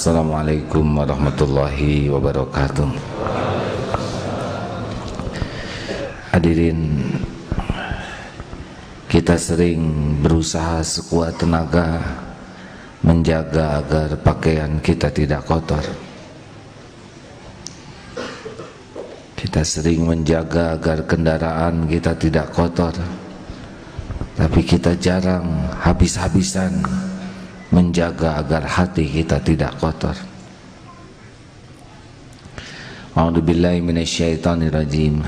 Assalamualaikum warahmatullahi wabarakatuh. Hadirin, kita sering berusaha sekuat tenaga menjaga agar pakaian kita tidak kotor. Kita sering menjaga agar kendaraan kita tidak kotor, tapi kita jarang habis-habisan menjaga agar hati kita tidak kotor. A'udzubillahi minasyaitonirrajim.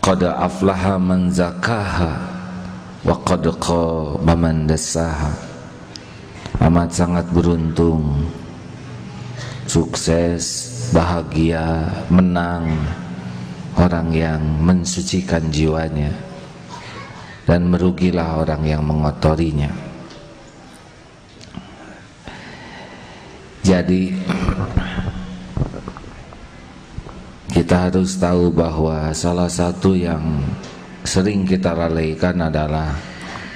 Qad aflaha man zakaha wa qad khaba man dassaha. Amat sangat beruntung, sukses, bahagia, menang orang yang mensucikan jiwanya, dan merugilah orang yang mengotorinya. Jadi kita harus tahu bahwa salah satu yang sering kita lalaikan adalah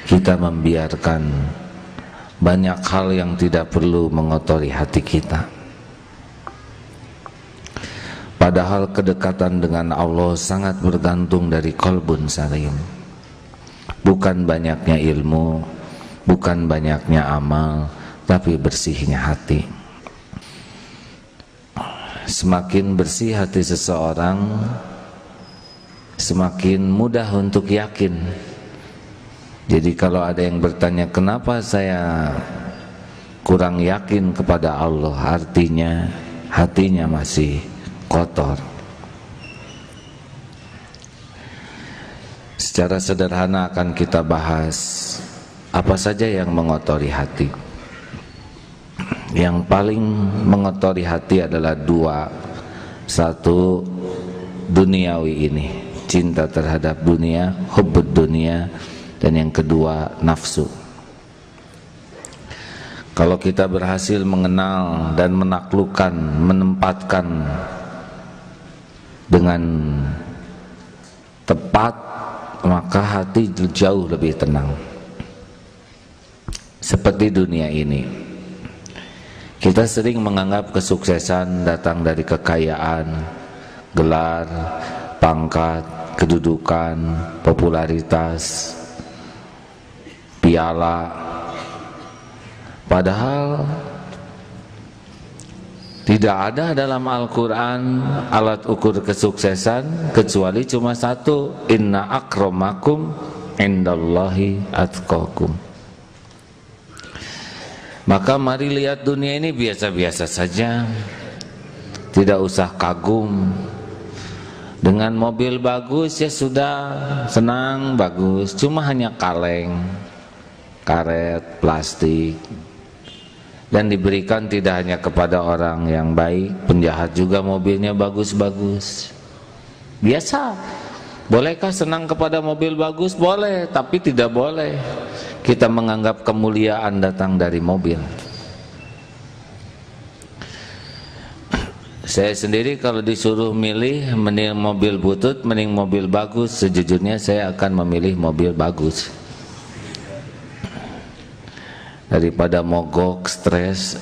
kita membiarkan banyak hal yang tidak perlu mengotori hati kita. Padahal kedekatan dengan Allah sangat bergantung dari qalbun salim. Bukan banyaknya ilmu, bukan banyaknya amal, tapi bersihnya hati. Semakin bersih hati seseorang, semakin mudah untuk yakin. Jadi kalau ada yang bertanya, kenapa saya kurang yakin kepada Allah, artinya hatinya masih kotor. Secara sederhana akan kita bahas apa saja yang mengotori hati. Yang paling mengotori hati adalah dua. Satu, duniawi ini, cinta terhadap dunia, hubbud dunia, dan yang kedua, nafsu. Kalau kita berhasil mengenal dan menaklukkan, menempatkan dengan tepat, maka hati jauh lebih tenang. Seperti dunia ini, kita sering menganggap kesuksesan datang dari kekayaan, gelar, pangkat, kedudukan, popularitas, piala. Padahal tidak ada dalam Al-Quran alat ukur kesuksesan kecuali cuma satu, inna akramakum indallahi atqakum. Maka mari lihat dunia ini biasa-biasa saja, tidak usah kagum. Dengan mobil bagus ya sudah, senang, bagus, cuma hanya kaleng, karet, plastik, dan diberikan tidak hanya kepada orang yang baik, penjahat juga mobilnya bagus-bagus. Biasa. Bolehkah senang kepada mobil bagus? Boleh, tapi tidak boleh kita menganggap kemuliaan datang dari mobil. Saya sendiri kalau disuruh milih, mending mobil butut, mending mobil bagus, sejujurnya saya akan memilih mobil bagus daripada mogok, stres.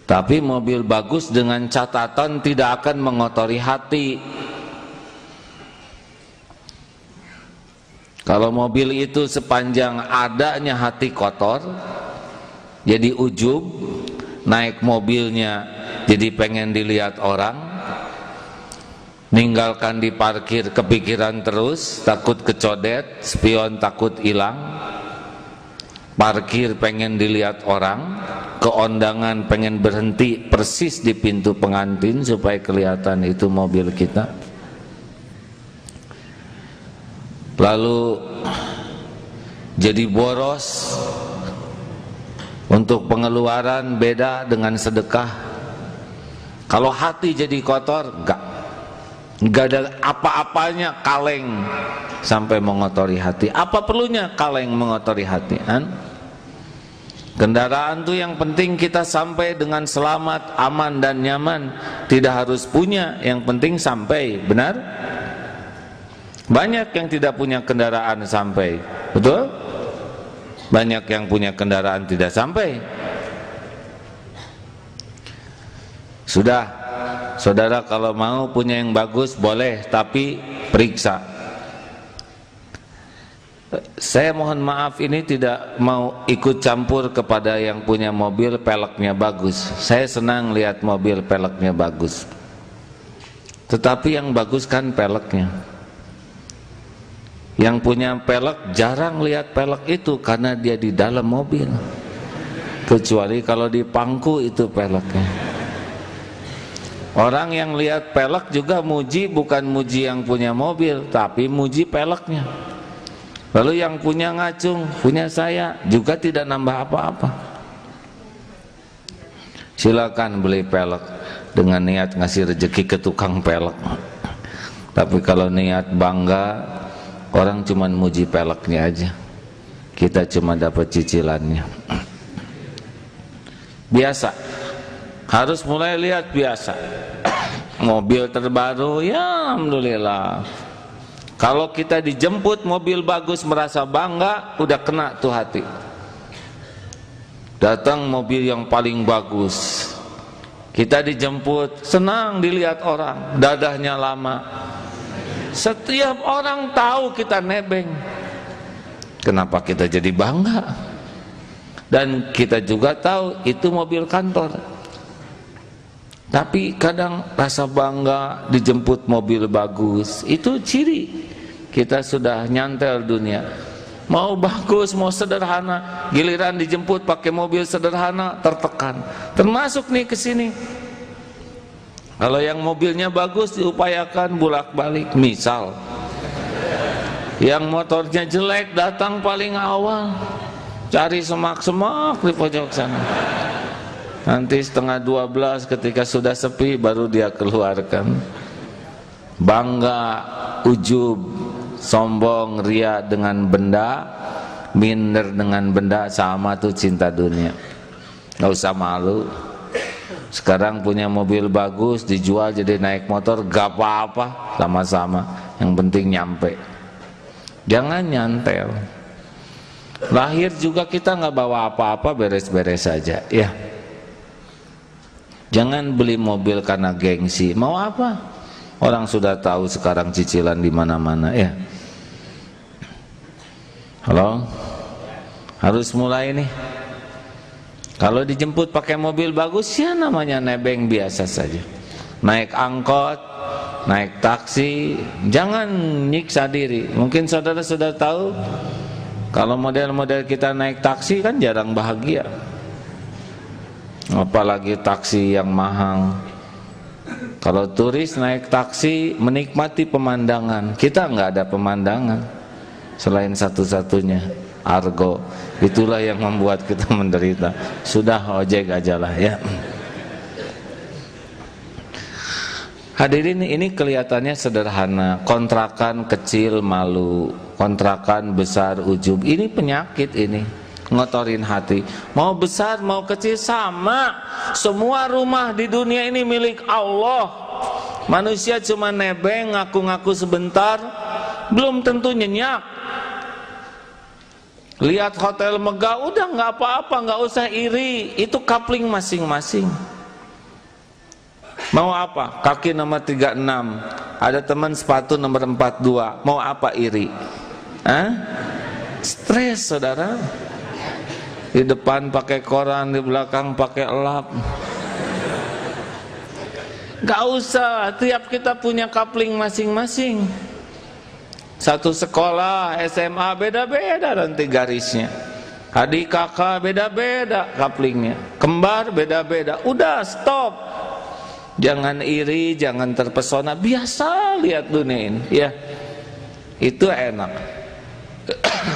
Tapi mobil bagus dengan catatan tidak akan mengotori hati. Kalau mobil itu sepanjang adanya hati kotor, jadi ujub, naik mobilnya jadi pengen dilihat orang, ninggalkan di parkir kepikiran terus, takut kecodet, spion takut hilang, parkir pengen dilihat orang, keondangan pengen berhenti persis di pintu pengantin supaya kelihatan itu mobil kita. Lalu jadi boros untuk pengeluaran, beda dengan sedekah. Kalau hati jadi kotor, enggak ada apa-apanya kaleng sampai mengotori hati. Apa perlunya kaleng mengotori hati? Kendaraan tuh yang penting kita sampai dengan selamat, aman dan nyaman. Tidak harus punya, yang penting sampai. Benar? Banyak yang tidak punya kendaraan sampai, betul? Banyak yang punya kendaraan tidak sampai. Sudah, saudara kalau mau punya yang bagus boleh, tapi periksa. Saya mohon maaf, ini tidak mau ikut campur kepada yang punya mobil peleknya bagus. Saya senang lihat mobil peleknya bagus, tetapi yang bagus kan peleknya. Yang punya pelek jarang lihat pelek itu karena dia di dalam mobil, kecuali kalau di pangku itu peleknya. Orang yang lihat pelek juga muji, bukan muji yang punya mobil, tapi muji peleknya. Lalu yang punya ngacung, punya saya, juga tidak nambah apa-apa. Silakan beli pelek dengan niat ngasih rezeki ke tukang pelek. Tapi kalau niat bangga, orang cuma muji peleknya aja, kita cuma dapat cicilannya. Biasa, harus mulai lihat biasa. Mobil terbaru, ya alhamdulillah. Kalau kita dijemput mobil bagus merasa bangga, udah kena tuh hati. Datang mobil yang paling bagus, kita dijemput, senang dilihat orang, dadahnya lama. Setiap orang tahu kita nebeng. Kenapa kita jadi bangga? Dan kita juga tahu itu mobil kantor. Tapi kadang rasa bangga dijemput mobil bagus, itu ciri kita sudah nyantel dunia. Mau bagus, mau sederhana, giliran dijemput pakai mobil sederhana tertekan. Termasuk nih ke sini. Kalau yang mobilnya bagus diupayakan bolak-balik. Misal yang motornya jelek datang paling awal, cari semak-semak di pojok sana. Nanti setengah 12 ketika sudah sepi baru dia keluarkan. Bangga, ujub, sombong, ria dengan benda, minder dengan benda, sama tuh cinta dunia. Gak usah malu. Sekarang punya mobil bagus dijual jadi naik motor, gak apa-apa, sama-sama. Yang penting nyampe. Jangan nyantel. Lahir juga kita gak bawa apa-apa, beres-beres saja, ya. Jangan beli mobil karena gengsi. Mau apa? Orang sudah tahu sekarang cicilan di mana-mana, ya. Halo? Harus mulai nih. Kalau dijemput pakai mobil bagus, ya namanya nebeng biasa saja. Naik angkot, naik taksi, jangan nyiksa diri. Mungkin saudara sudah tahu, kalau model-model kita naik taksi kan jarang bahagia. Apalagi taksi yang mahal. Kalau turis naik taksi menikmati pemandangan, kita nggak ada pemandangan selain satu-satunya argo. Itulah yang membuat kita menderita. Sudah ojek aja lah, ya. Hadirin, ini kelihatannya sederhana. Kontrakan kecil malu, kontrakan besar ujub. Ini penyakit ini, ngotorin hati. Mau besar mau kecil sama. Semua rumah di dunia ini milik Allah. Manusia cuma nebeng, ngaku-ngaku sebentar, belum tentu nyenyak. Lihat hotel megah, udah nggak apa-apa, nggak usah iri. Itu kapling masing-masing. Mau apa? Kaki nomor 36, ada teman sepatu nomor 42. Mau apa iri? Stres, saudara. Di depan pakai koran, di belakang pakai elap. Gak usah, tiap kita punya kapling masing-masing. Satu sekolah SMA beda-beda nanti garisnya. Adik kakak beda-beda kaplingnya. Kembar beda-beda. Udah, stop. Jangan iri, jangan terpesona. Biasa lihat dunia ini, ya. Itu enak.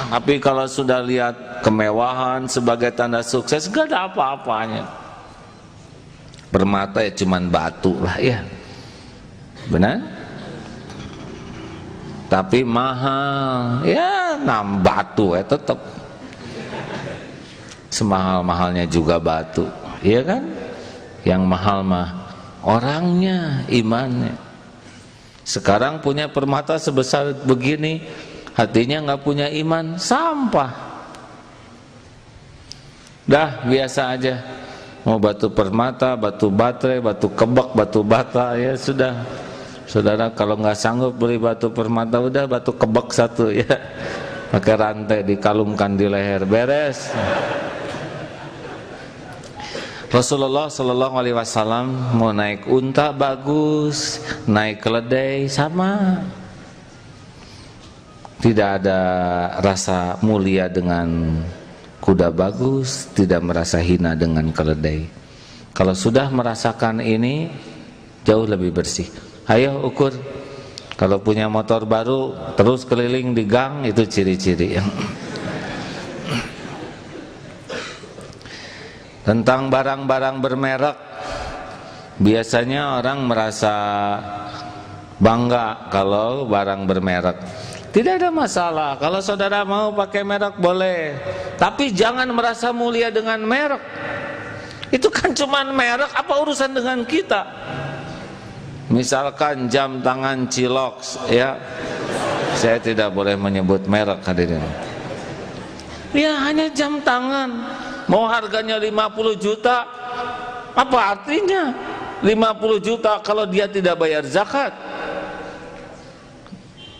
Tapi kalau sudah lihat kemewahan sebagai tanda sukses, gak ada apa-apanya. Permata ya cuman batu lah, ya. Benar? Tapi mahal, ya batu ya tetap. Semahal-mahalnya juga batu, iya kan? Yang mahal mah orangnya, imannya. Sekarang punya permata sebesar begini, hatinya nggak punya iman, sampah. Dah biasa aja. Mau batu permata, batu baterai, batu kebak, batu bata, ya sudah. Saudara kalau nggak sanggup beli batu permata, udah batu kebak satu ya. Pakai rantai dikalungkan di leher, beres. Rasulullah Shallallahu Alaihi Wasallam mau naik unta bagus, naik keledai sama. Tidak ada rasa mulia dengan kuda bagus, tidak merasa hina dengan keledai. Kalau sudah merasakan ini, jauh lebih bersih. Ayo ukur. Kalau punya motor baru terus keliling di gang, itu ciri-ciri. Tentang barang-barang bermerek, biasanya orang merasa bangga kalau barang bermerek. Tidak ada masalah, kalau saudara mau pakai merek boleh, tapi jangan merasa mulia dengan merek. Itu kan cuman merek, apa urusan dengan kita? Misalkan jam tangan Cilox, ya, saya tidak boleh menyebut merek hadirin. Ya hanya jam tangan, mau harganya 50 juta, apa artinya 50 juta kalau dia tidak bayar zakat?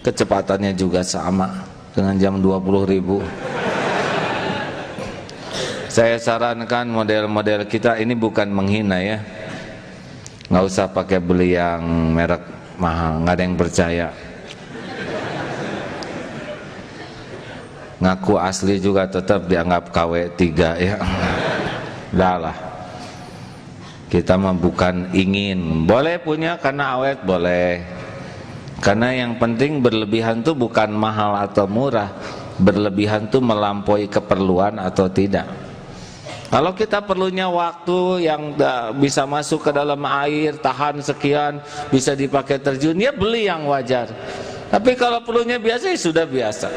Kecepatannya juga sama dengan jam 20.000. Saya sarankan model-model kita ini bukan menghina ya, nggak usah pakai beli yang merek mahal, nggak ada yang percaya. Ngaku asli juga tetap dianggap KW3 ya. Udah lah, kita mah bukan ingin, boleh punya karena awet boleh, karena yang penting berlebihan tuh bukan mahal atau murah, berlebihan tuh melampaui keperluan atau tidak. Kalau kita perlunya waktu yang bisa masuk ke dalam air, tahan sekian, bisa dipakai terjun, ya beli yang wajar. Tapi kalau perlunya biasa, ya sudah biasa.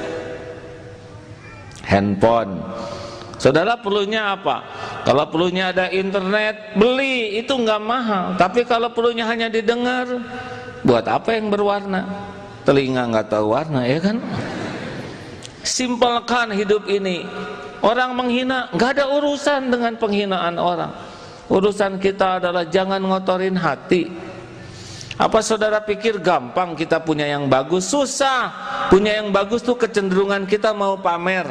Handphone, saudara perlunya apa? Kalau perlunya ada internet, beli, itu nggak mahal. Tapi kalau perlunya hanya didengar, buat apa yang berwarna? Telinga nggak tahu warna, ya kan? Simpelkan hidup ini. Orang menghina, nggak ada urusan dengan penghinaan orang. Urusan kita adalah jangan ngotorin hati. Apa saudara pikir gampang kita punya yang bagus? Susah. Punya yang bagus tuh kecenderungan kita mau pamer.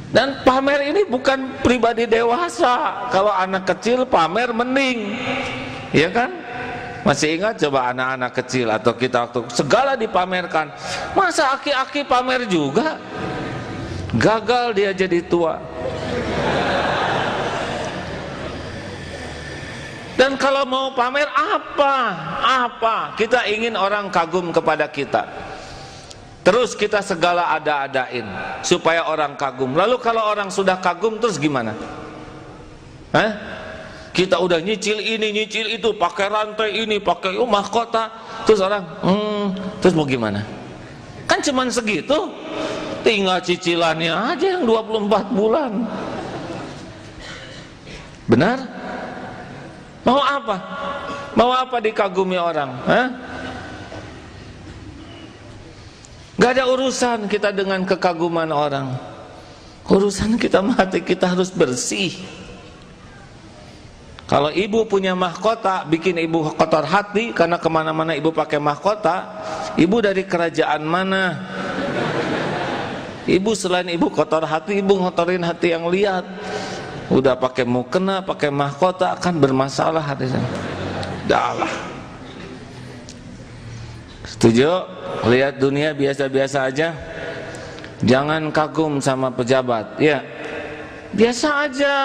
Dan pamer ini bukan pribadi dewasa. Kalau anak kecil pamer mending, ya kan? Masih ingat coba anak-anak kecil atau kita waktu segala dipamerkan. Masa aki-aki pamer juga? Gagal dia jadi tua. Dan kalau mau pamer apa? Kita ingin orang kagum kepada kita. Terus kita segala ada-adain supaya orang kagum. Lalu kalau orang sudah kagum terus gimana? Kita udah nyicil ini, nyicil itu, pakai rantai ini, pakai mahkota, terus orang, terus mau gimana? Kan cuman segitu, tinggal cicilannya aja yang 24 bulan. Benar? Mau apa? Mau apa dikagumi orang? Gak ada urusan kita dengan kekaguman orang. Urusan kita mati, kita harus bersih. Kalau ibu punya mahkota, bikin ibu kotor hati karena kemana-mana ibu pakai mahkota. Ibu dari kerajaan mana? Ibu selain ibu kotor hati, ibu ngotorin hati yang lihat. Udah pakai mukena, pakai mahkota akan bermasalah hatinya. Dah lah. Setuju? Lihat dunia biasa-biasa aja. Jangan kagum sama pejabat. Ya, biasa aja.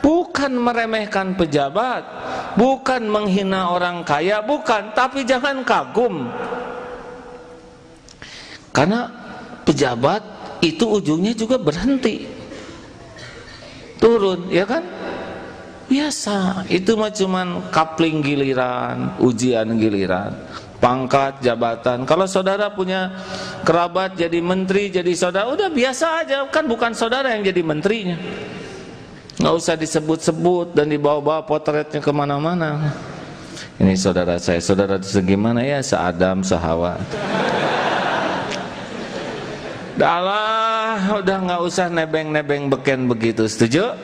Bukan meremehkan pejabat, bukan menghina orang kaya, bukan, tapi jangan kagum. Karena pejabat itu ujungnya juga berhenti, turun, ya kan? Biasa, itu mah cuman kapling giliran, ujian giliran, pangkat, jabatan. Kalau saudara punya kerabat jadi menteri, jadi saudara, udah biasa aja, kan bukan saudara yang jadi menterinya. Nggak usah disebut-sebut dan dibawa-bawa potretnya kemana-mana. Ini saudara saya, saudara itu segimana ya, seadam, sehawa. Udah nggak usah nebeng-nebeng beken begitu, setuju?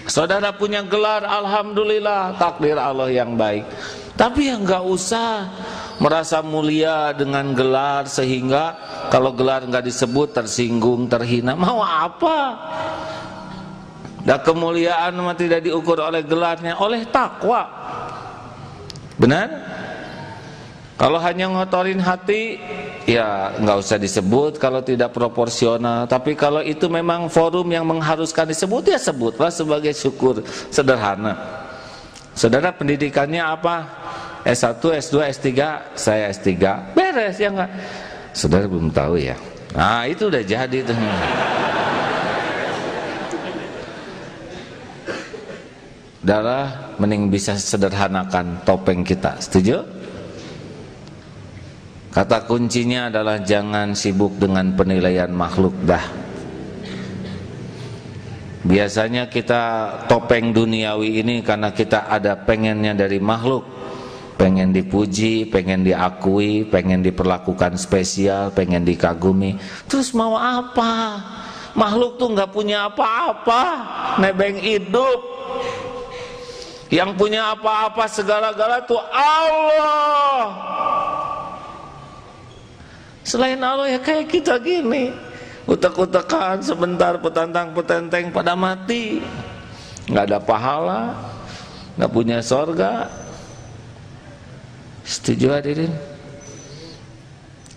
Saudara punya gelar, alhamdulillah, takdir Allah yang baik. Tapi yang nggak usah merasa mulia dengan gelar sehingga kalau gelar nggak disebut tersinggung, terhina. Mau apa? Dan kemuliaan tidak diukur oleh gelarnya, oleh takwa. Benar? Kalau hanya ngotorin hati, ya nggak usah disebut kalau tidak proporsional. Tapi kalau itu memang forum yang mengharuskan disebut, ya sebutlah sebagai syukur sederhana. Saudara pendidikannya apa? S1, S2, S3, saya S3. Beres ya nggak? Saudara belum tahu ya? Nah itu udah jadi tuh. Saudara mending bisa sederhanakan topeng kita, setuju? Kata kuncinya adalah jangan sibuk dengan penilaian makhluk dah. Biasanya kita topeng duniawi ini karena kita ada pengennya dari makhluk. Pengen dipuji, pengen diakui, pengen diperlakukan spesial, pengen dikagumi. Terus mau apa? Makhluk tuh nggak punya apa-apa, nebeng hidup. Yang punya apa-apa segala-gala tuh Allah. Selain Allah ya kayak kita gini, utek-utekan sebentar, petantang-petenteng pada mati, nggak ada pahala, nggak punya sorga. Setuju hadirin?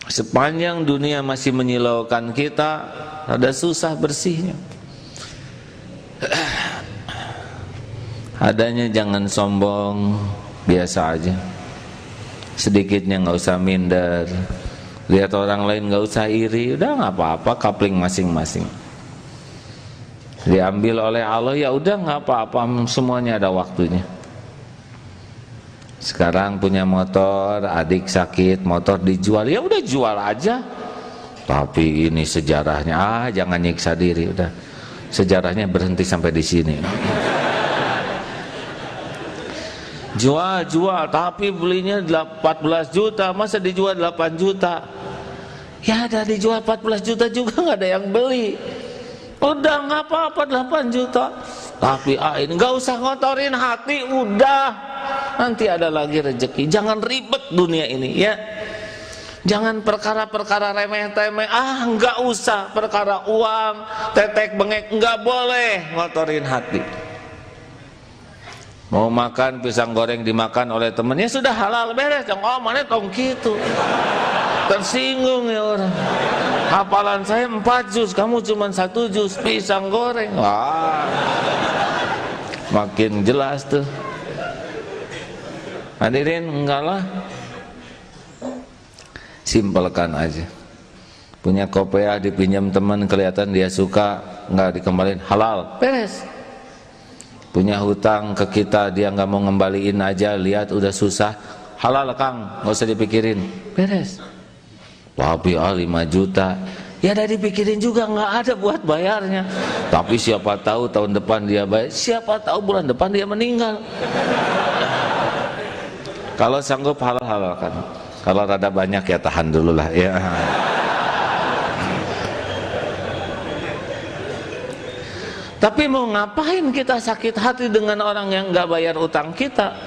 Sepanjang dunia masih menyilaukan kita, ada susah bersihnya. Adanya jangan sombong, biasa aja. Sedikitnya nggak usah minder. Lihat orang lain nggak usah iri, udah nggak apa-apa, kapling masing-masing. Diambil oleh Allah ya udah nggak apa-apa, semuanya ada waktunya. Sekarang punya motor, adik sakit, motor dijual, ya udah jual aja. Tapi ini sejarahnya, jangan nyiksa diri, udah. Sejarahnya berhenti sampai di sini. Jual, tapi belinya 14 juta, masa dijual 8 juta? Ya ada dijual 14 juta juga nggak ada yang beli. Udah nggak apa-apa 8 juta. Tapi ini nggak usah ngotorin hati, udah. Nanti ada lagi rezeki. Jangan ribet dunia ini ya. Jangan perkara-perkara remeh-temeh. Nggak usah perkara uang, tetek bengek, nggak boleh ngotorin hati. Mau makan pisang goreng dimakan oleh temennya sudah halal, beres. Oh mana tong gitu. Tersinggung ya orang. Hafalan saya 4 juz, kamu cuma 1 juz pisang goreng. Wah, makin jelas tuh. Hadirin, enggak lah. Simpelkan aja. Punya kopiah dipinjam teman, kelihatan dia suka, enggak dikembaliin, halal, beres. Punya hutang ke kita, dia nggak mau ngembaliin aja, lihat udah susah, halal Kang, nggak usah dipikirin, beres. Tapi 5 juta, ya udah dipikirin juga, nggak ada buat bayarnya. Tapi siapa tahu tahun depan dia bayar, siapa tahu bulan depan dia meninggal. Kalau sanggup halal-halalkan, kalau rada banyak ya tahan dulu lah ya. Tapi mau ngapain kita sakit hati dengan orang yang nggak bayar utang kita?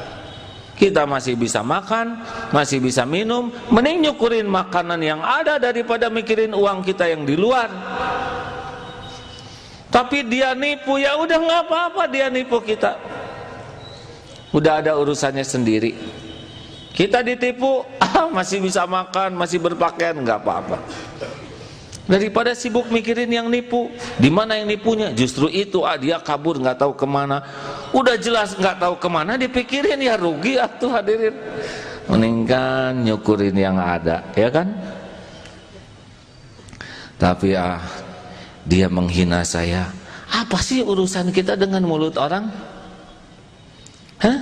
Kita masih bisa makan, masih bisa minum, mending nyukurin makanan yang ada daripada mikirin uang kita yang di luar. Tapi dia nipu, ya udah nggak apa-apa dia nipu kita. Udah ada urusannya sendiri. Kita ditipu, masih bisa makan, masih berpakaian, nggak apa-apa. Daripada sibuk mikirin yang nipu, di mana yang nipunya? Justru itu, dia kabur nggak tahu kemana. Udah jelas nggak tahu kemana, dipikirin ya rugi atuh hadirin. Mendingan nyukurin yang ada, ya kan? Tapi dia menghina saya. Apa sih urusan kita dengan mulut orang? Hah?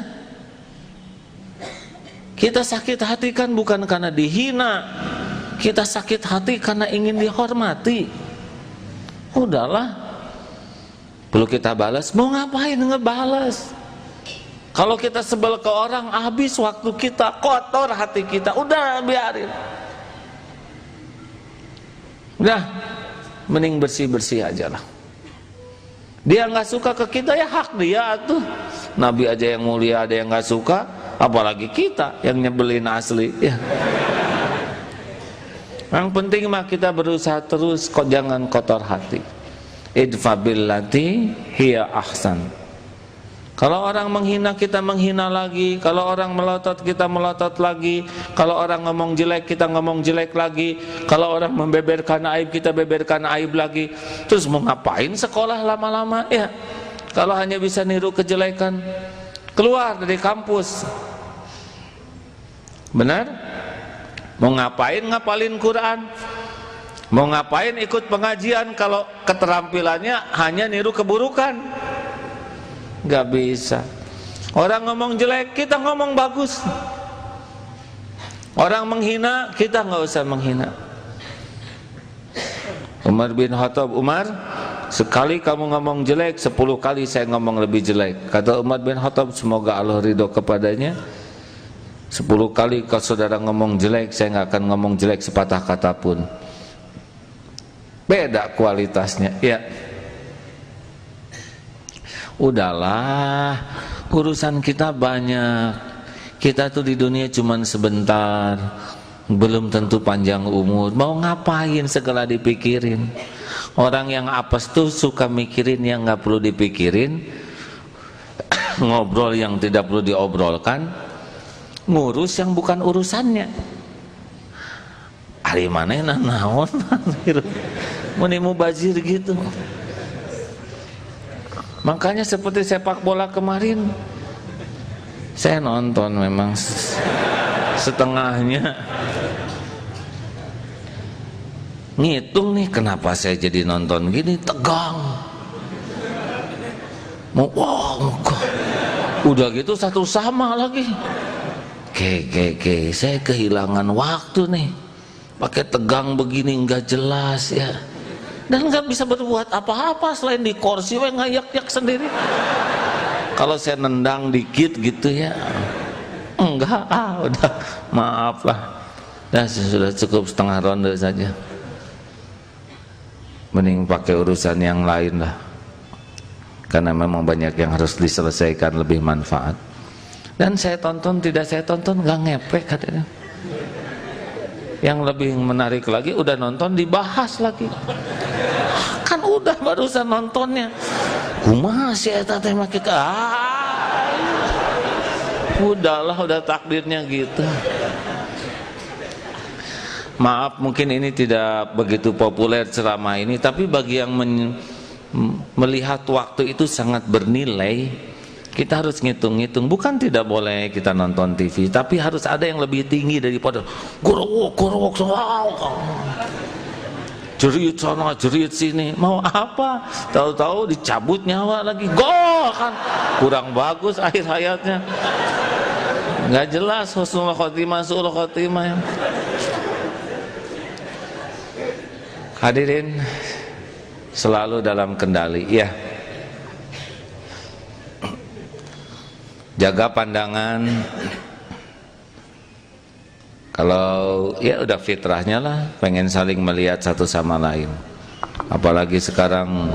Kita sakit hati kan bukan karena dihina. Kita sakit hati karena ingin dihormati. Udahlah, perlu kita balas, mau ngapain ngebalas? Kalau kita sebel ke orang, habis waktu kita, kotor hati kita, udah biarin. Udah, mending bersih-bersih aja lah. Dia nggak suka ke kita, ya hak dia tuh. Nabi aja yang mulia ada yang nggak suka, apalagi kita yang nyebelin asli ya. Yang penting mah kita berusaha terus, kok jangan kotor hati. Idfa billati hiya ahsan. Kalau orang menghina kita menghina lagi, kalau orang melotot kita melotot lagi, kalau orang ngomong jelek kita ngomong jelek lagi, kalau orang membeberkan aib kita beberkan aib lagi. Terus mau ngapain sekolah lama-lama ya? Kalau hanya bisa niru kejelekan, keluar dari kampus. Benar? Mau ngapain ngapalin Quran? Mau ngapain ikut pengajian kalau keterampilannya hanya niru keburukan? Gak bisa. Orang ngomong jelek, kita ngomong bagus. Orang menghina, kita gak usah menghina. Umar bin Khattab, Umar, sekali kamu ngomong jelek, 10 kali saya ngomong lebih jelek. Kata Umar bin Khattab, semoga Allah ridho kepadanya, 10 kali kalau saudara ngomong jelek, saya gak akan ngomong jelek sepatah kata pun. Beda kualitasnya, ya. Udahlah, urusan kita banyak. Kita tuh di dunia cuman sebentar, belum tentu panjang umur. Mau ngapain segala dipikirin? Orang yang apes tuh suka mikirin yang nggak perlu dipikirin, ngobrol yang tidak perlu diobrolkan, ngurus yang bukan urusannya. Ari manehna naon? Muni mubazir gitu. Makanya seperti sepak bola kemarin, saya nonton memang setengahnya. Ngitung nih kenapa saya jadi nonton gini, tegang. Mau udah gitu satu sama lagi. Saya kehilangan waktu nih. Pakai tegang begini nggak jelas ya. Dan nggak bisa berbuat apa-apa selain di kursi ngayak-yak sendiri. Kalau saya nendang dikit gitu ya, enggak, udah maaf lah, dah sudah cukup setengah ronde saja. Mending pakai urusan yang lain lah, karena memang banyak yang harus diselesaikan, lebih manfaat. Dan saya tonton tidak saya tonton nggak ngepek katanya. Yang lebih menarik lagi udah nonton dibahas lagi. Kan udah barusan nontonnya. Kumaha sih eta teh make udahlah, udah takdirnya gitu. Maaf mungkin ini tidak begitu populer ceramah ini, tapi bagi yang melihat waktu itu sangat bernilai. Kita harus ngitung-ngitung, bukan tidak boleh kita nonton TV, tapi harus ada yang lebih tinggi daripada gorowok jerit sana jerit sini. Mau apa? Tahu-tahu dicabut nyawa lagi, gol kan, kurang bagus akhir hayatnya, nggak jelas husnul khotimah su'ul khotimah. Hadirin selalu dalam kendali ya. Jaga pandangan. Kalau ya udah fitrahnya lah, pengen saling melihat satu sama lain. Apalagi sekarang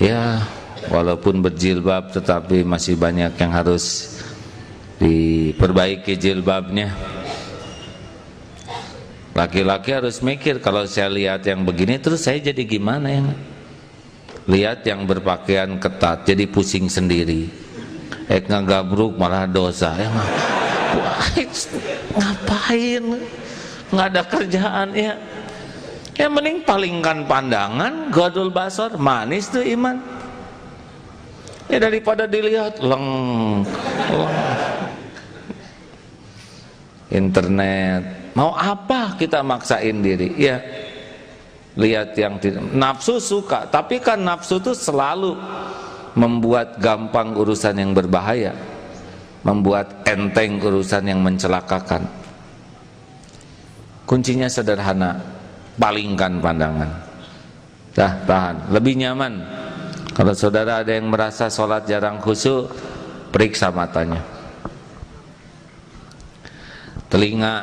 ya walaupun berjilbab tetapi masih banyak yang harus diperbaiki jilbabnya. Laki-laki harus mikir, kalau saya lihat yang begini terus saya jadi gimana ya? Lihat yang berpakaian ketat jadi pusing sendiri. Ngagabruk malah dosa ya. Ngapain? Nggak ada kerjaan ya. Ya mending palingkan pandangan, gadul basar, manis tuh iman. Ya daripada dilihat leng. Internet, mau apa kita maksain diri? Ya lihat yang tidak, nafsu suka, tapi kan nafsu tuh selalu membuat gampang urusan yang berbahaya, membuat enteng urusan yang mencelakakan. Kuncinya sederhana, palingkan pandangan. Tahan, lebih nyaman. Kalau saudara ada yang merasa sholat jarang khusyuk, periksa matanya, telinga.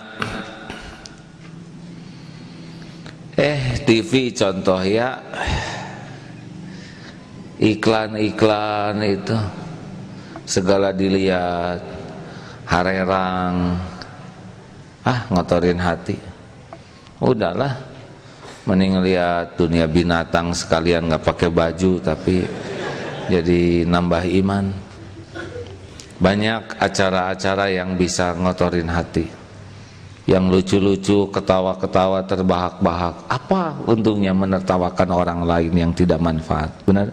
TV contoh ya, iklan-iklan itu segala dilihat, harerang, ngotorin hati. Udahlah, mending lihat dunia binatang sekalian, nggak pakai baju tapi jadi nambah iman. Banyak acara-acara yang bisa ngotorin hati, yang lucu-lucu, ketawa-ketawa, terbahak-bahak. Apa untungnya menertawakan orang lain yang tidak manfaat? Benar?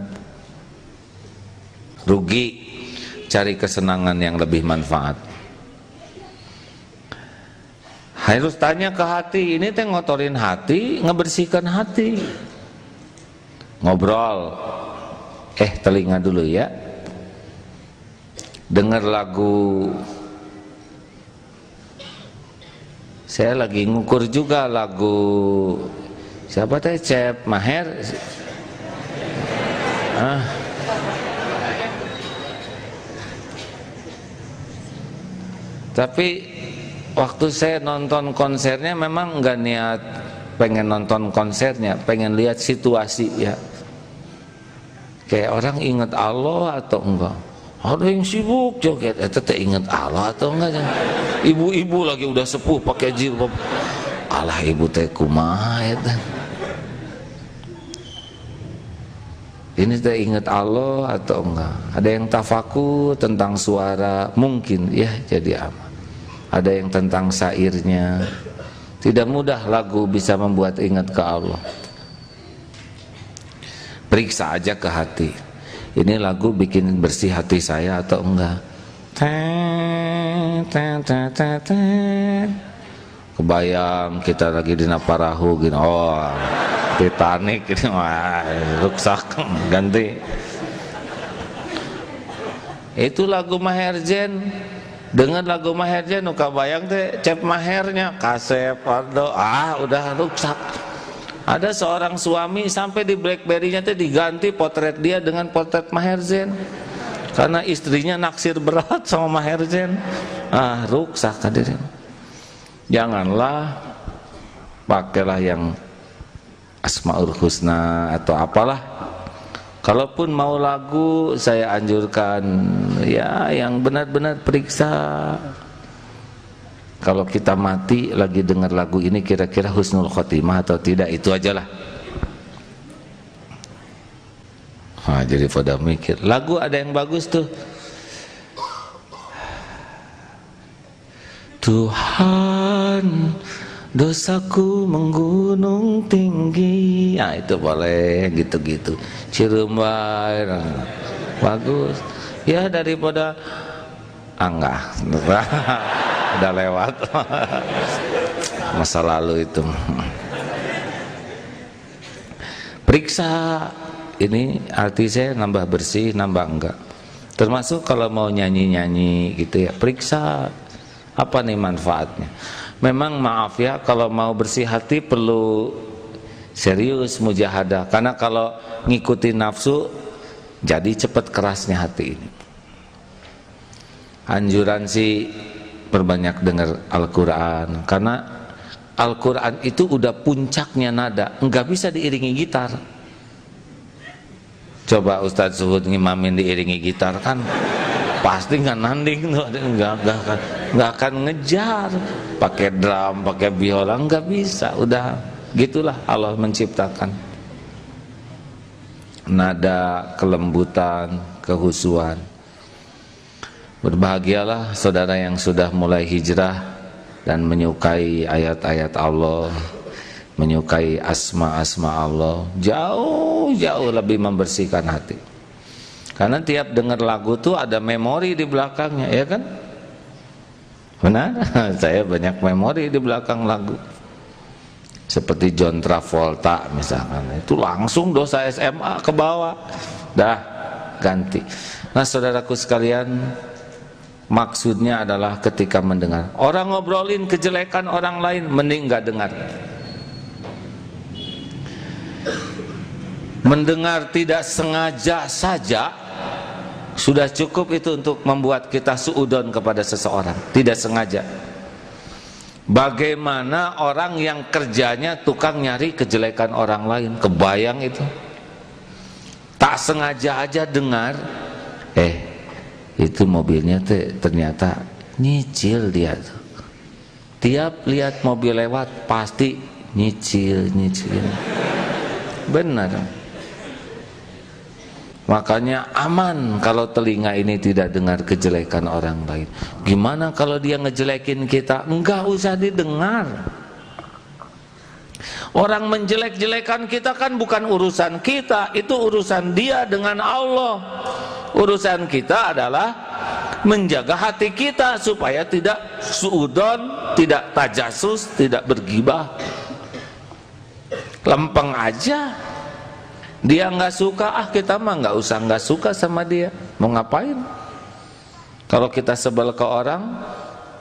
Rugi, cari kesenangan yang lebih manfaat. Harus tanya ke hati, ini teh ngotorin hati, ngebersihkan hati. Ngobrol, telinga dulu ya. Dengar lagu, saya lagi ngukur juga lagu siapa teh, Cep Maher. Tapi waktu saya nonton konsernya memang nggak niat pengen nonton konsernya, pengen lihat situasi ya. Kayak orang ingat Allah atau enggak? Ada yang sibuk joget, teh ingat Allah atau enggak? Ibu-ibu lagi udah sepuh pakai jilbab. Alah ibu teh kumaha eta. Ini teh ingat Allah atau enggak? Ada yang tafakur tentang suara, mungkin ya jadi aman. Ada yang tentang syairnya. Tidak mudah lagu bisa membuat ingat ke Allah. Periksa aja ke hati, ini lagu bikin bersih hati saya atau enggak. Kebayang kita lagi di Naparahu gini, Titanic ini, rusak, ganti. Itu lagu Maher Zain. Dengan lagu Maher Zain, kabayang teh Cep Mahernya, Kasep, Aldo, udah rusak. Ada seorang suami sampai di BlackBerry-nya teh diganti potret dia dengan potret Maher Zain. Karena istrinya naksir berat sama Maher Zain. Rusak hadirin. Janganlah, pakailah yang Asmaul Husna atau apalah. Kalaupun mau lagu, saya anjurkan ya yang benar-benar periksa. Kalau kita mati lagi dengar lagu ini, kira-kira husnul khotimah atau tidak, itu ajalah. Jadi pada mikir, lagu ada yang bagus tuh. Tuhan, dosaku menggunung tinggi. Itu boleh gitu-gitu. Cirembai, bagus. Ya daripada enggak. Udah lewat. Masa lalu itu. Periksa ini hati saya nambah bersih, nambah enggak. Termasuk kalau mau nyanyi-nyanyi gitu ya, periksa apa nih manfaatnya. Memang maaf ya, kalau mau bersih hati perlu serius mujahadah. Karena kalau ngikutin nafsu, jadi cepat kerasnya hati ini. Anjuran sih perbanyak dengar Al-Quran, karena Al-Quran itu udah puncaknya nada, nggak bisa diiringi gitar. Coba Ustadz Suhud ngimamin diiringi gitar, kan pasti nggak nanding tuh, nggak akan ngejar. Pakai drum, pakai biola, nggak bisa. Udah gitulah Allah menciptakan nada, kelembutan, kehusuan. Berbahagialah saudara yang sudah mulai hijrah dan menyukai ayat-ayat Allah, menyukai asma-asma Allah, jauh-jauh lebih membersihkan hati. Karena tiap dengar lagu tuh ada memori di belakangnya, ya kan? Benar? Saya banyak memori di belakang lagu. Seperti John Travolta misalkan, itu langsung dosa SMA ke bawah. Dah, ganti. Nah saudaraku sekalian, maksudnya adalah ketika mendengar orang ngobrolin kejelekan orang lain, mending gak dengar. Mendengar tidak sengaja saja sudah cukup itu untuk membuat kita suudon kepada seseorang, tidak sengaja. Bagaimana orang yang kerjanya tukang nyari kejelekan orang lain? Kebayang itu? Tak sengaja aja dengar, itu mobilnya ternyata nyicil dia tuh. Tiap lihat mobil lewat pasti nyicil. Benar. Makanya aman kalau telinga ini tidak dengar kejelekan orang lain. Gimana kalau dia ngejelekin kita? Enggak usah didengar. Orang menjelek-jelekan kita kan bukan urusan kita, itu urusan dia dengan Allah. Urusan kita adalah menjaga hati kita supaya tidak suudon, tidak tajasus, tidak bergibah. Lempeng aja. Dia nggak suka, kita mah nggak suka sama dia. Mau ngapain? Kalau kita sebel ke orang,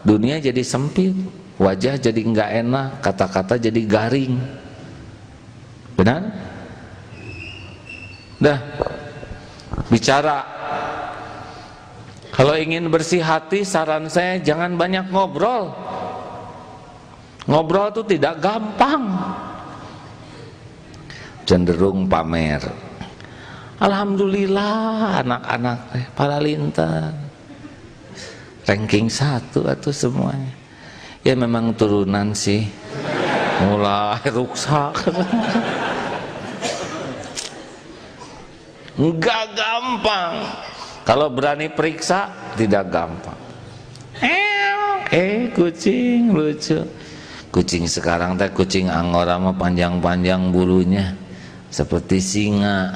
dunia jadi sempit, wajah jadi nggak enak, kata-kata jadi garing. Benar? Dah, bicara. Kalau ingin bersih hati, saran saya jangan banyak ngobrol. Ngobrol itu tidak gampang. Cenderung pamer. Alhamdulillah anak-anak para lintan ranking 1 atau semuanya. Ya memang turunan sih. Mulai rusak. Enggak gampang. Kalau berani periksa tidak gampang. Kucing lucu. Kucing sekarang teh kucing Angora mah panjang-panjang bulunya. Seperti singa.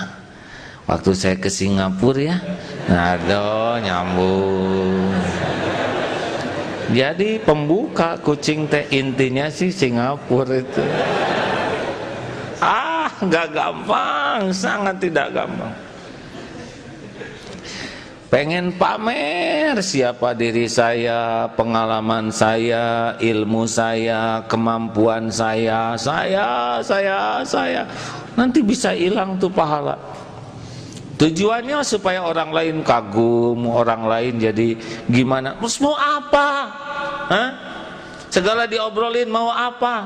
Waktu saya ke Singapura ya, aduh nyambung. Jadi pembuka kucing teh intinya sih Singapura itu. Nggak gampang, sangat tidak gampang. Pengen pamer siapa diri saya, pengalaman saya, ilmu saya, kemampuan saya. Nanti bisa hilang tuh pahala. Tujuannya supaya orang lain kagum, orang lain jadi gimana? Terus mau apa? Segala diobrolin mau apa?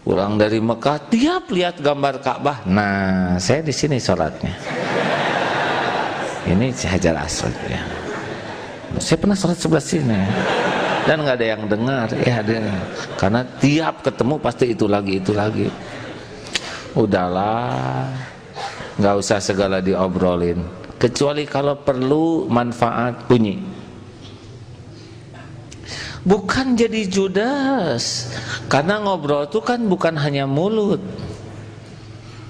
Pulang dari Mekah, tiap lihat gambar Ka'bah. Nah, saya di sini sholatnya. Ini Hajar Aswad ya. Saya pernah sholat sebelah sini. Dan nggak ada yang dengar ya, karena tiap ketemu pasti itu lagi. Udahlah, nggak usah segala diobrolin, kecuali kalau perlu manfaat bunyi. Bukan jadi judes, karena ngobrol itu kan bukan hanya mulut,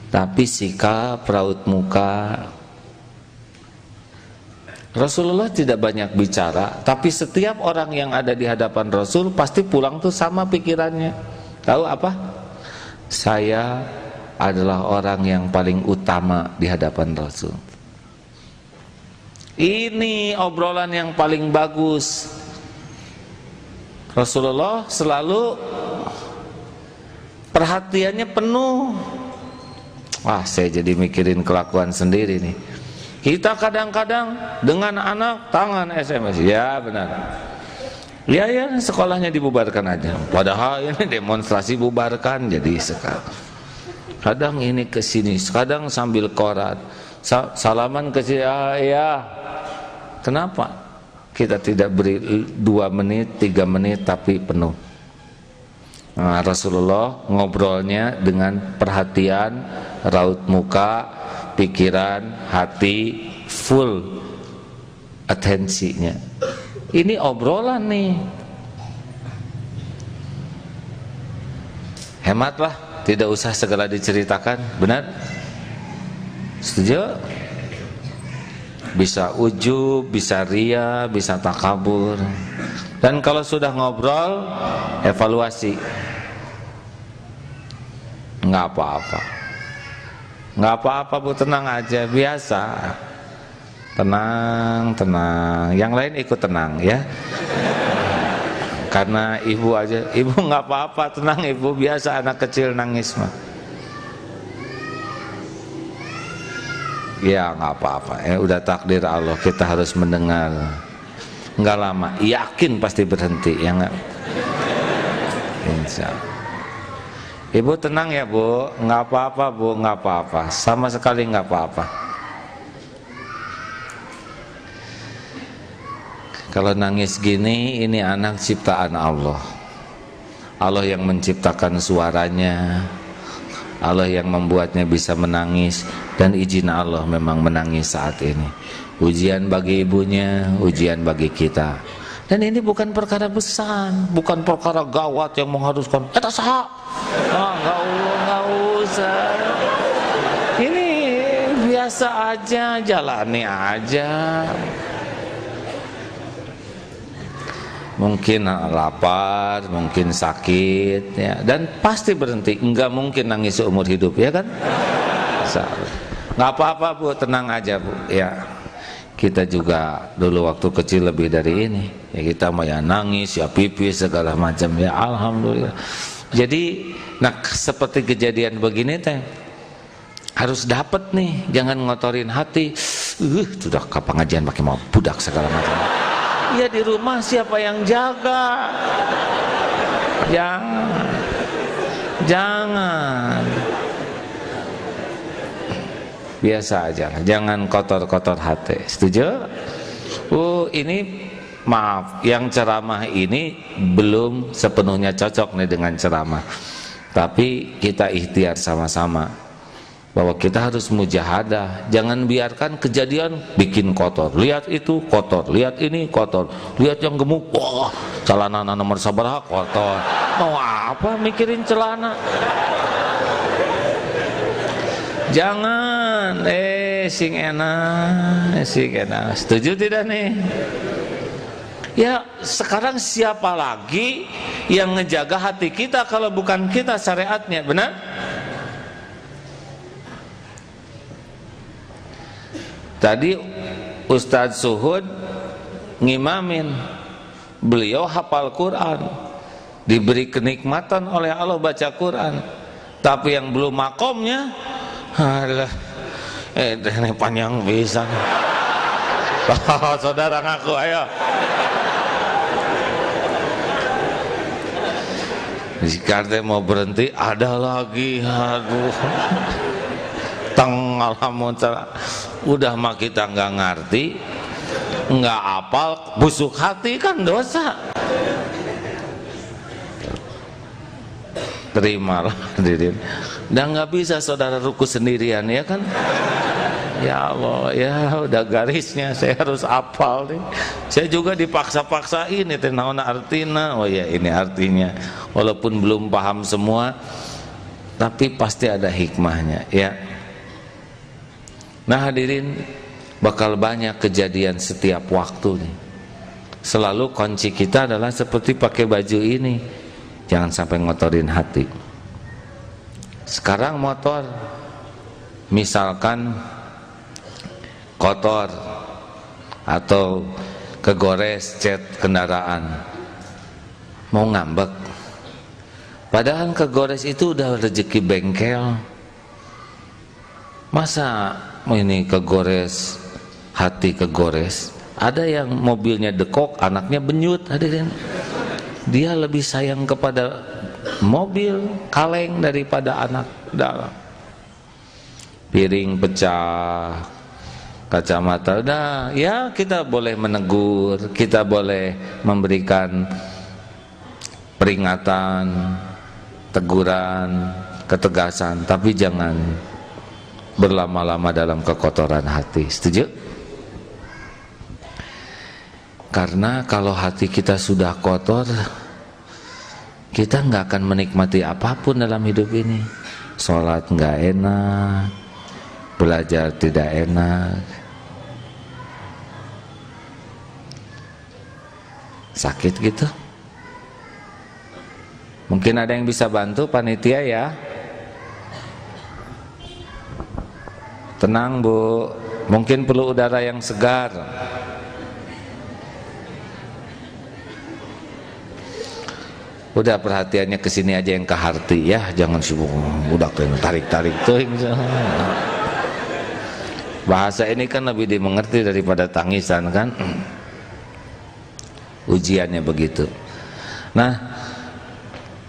tapi sikap, raut muka. Rasulullah tidak banyak bicara, tapi setiap orang yang ada di hadapan Rasul pasti pulang tuh sama pikirannya. Tahu apa? Saya adalah orang yang paling utama di hadapan Rasul. Ini obrolan yang paling bagus. Rasulullah selalu perhatiannya penuh. Saya jadi mikirin kelakuan sendiri nih. Kita kadang-kadang dengan anak tangan SMS. Ya benar. Ya sekolahnya dibubarkan aja. Padahal ini demonstrasi bubarkan jadi sekarang. Kadang ini ke sini, kadang sambil korat, salaman ke sini. Kenapa kita tidak beri 2 menit, 3 menit tapi penuh? Nah, Rasulullah ngobrolnya dengan perhatian, raut muka, pikiran, hati, full atensinya. Ini obrolan nih. Hematlah. Tidak usah segala diceritakan, benar? Setuju? Bisa ujub, bisa ria, bisa takabur. Dan kalau sudah ngobrol, evaluasi. Nggak apa-apa. Nggak apa-apa Bu, tenang aja, biasa. Tenang. Yang lain ikut tenang ya. Karena ibu aja, ibu nggak apa-apa, tenang ibu, biasa anak kecil nangis mah. Ya nggak apa-apa, udah takdir Allah, kita harus mendengar. Nggak lama, yakin pasti berhenti, ya nggak? Insya Allah. Ibu tenang ya Bu, nggak apa-apa Bu, nggak apa-apa, sama sekali nggak apa-apa. Kalau nangis gini, ini anak ciptaan Allah. Allah yang menciptakan suaranya, Allah yang membuatnya bisa menangis, dan izin Allah memang menangis saat ini. Ujian bagi ibunya, ujian bagi kita. Dan ini bukan perkara besar, bukan perkara gawat yang mengharuskan eta saha. Enggak usah. Ini biasa aja, jalani aja. Mungkin lapar, mungkin sakit, ya, dan pasti berhenti. Enggak mungkin nangis seumur hidup, ya kan? Nggak apa-apa Bu, tenang aja Bu. Ya, kita juga dulu waktu kecil lebih dari ini. Ya kita mau ya nangis, ya pipis segala macam. Ya alhamdulillah. Jadi, nah seperti kejadian begini teh harus dapat nih, jangan ngotorin hati. Sudah ke pengajian pakai mau budak segala macam. Ya di rumah siapa yang jaga? Jangan. Biasa aja, jangan kotor-kotor hati. Setuju? Ini maaf, yang ceramah ini belum sepenuhnya cocok nih dengan ceramah. Tapi kita ikhtiar sama-sama bahwa kita harus mujahadah. Jangan biarkan kejadian bikin kotor. Lihat itu kotor, lihat ini kotor, lihat yang gemuk, wah celana nomor sabaraha kotor. Mau apa mikirin celana? Jangan, sing enak. Setuju tidak nih? Ya sekarang siapa lagi yang ngejaga hati kita kalau bukan kita, syariatnya, benar? Tadi Ustadz Suhud ngimamin, beliau hafal Quran, diberi kenikmatan oleh Allah baca Quran, tapi yang belum makomnya, alah, ini panjang bisa. Saudara ngaku, ayo. Jika mau berhenti, ada lagi, aduh. Alhamdulillah, udah mah kita nggak ngerti, nggak apal, busuk hati kan dosa. Terimalah hadirin. Dan nggak bisa saudara ruku sendirian, ya kan? Ya Allah, ya udah garisnya saya harus apal nih. Saya juga dipaksa-paksa ini, naon artina. Oh ya, ini artinya. Walaupun belum paham semua, tapi pasti ada hikmahnya, ya. Nah hadirin, bakal banyak kejadian setiap waktu nih. Selalu kunci kita adalah seperti pakai baju ini, jangan sampai ngotorin hati. Sekarang motor, misalkan kotor atau kegores cat kendaraan, mau ngambek, padahal kegores itu udah rezeki bengkel. Masa ini kegores, hati kegores? Ada yang mobilnya dekok, anaknya benyut, hadirin. Dia lebih sayang kepada mobil kaleng daripada anak dalam. Piring pecah, kacamata, udah, ya kita boleh menegur, kita boleh memberikan peringatan, teguran, ketegasan, tapi jangan berlama-lama dalam kekotoran hati. Setuju? Karena kalau hati kita sudah kotor, kita nggak akan menikmati apapun dalam hidup ini. Sholat nggak enak, belajar tidak enak, sakit gitu. Mungkin ada yang bisa bantu panitia, ya. Tenang Bu, mungkin perlu udara yang segar. Udah perhatiannya ke sini aja yang ke hati, ya, jangan sibuk udah tarik-tarik tuh. Bahasa ini kan lebih dimengerti daripada tangisan kan. Ujiannya begitu. Nah,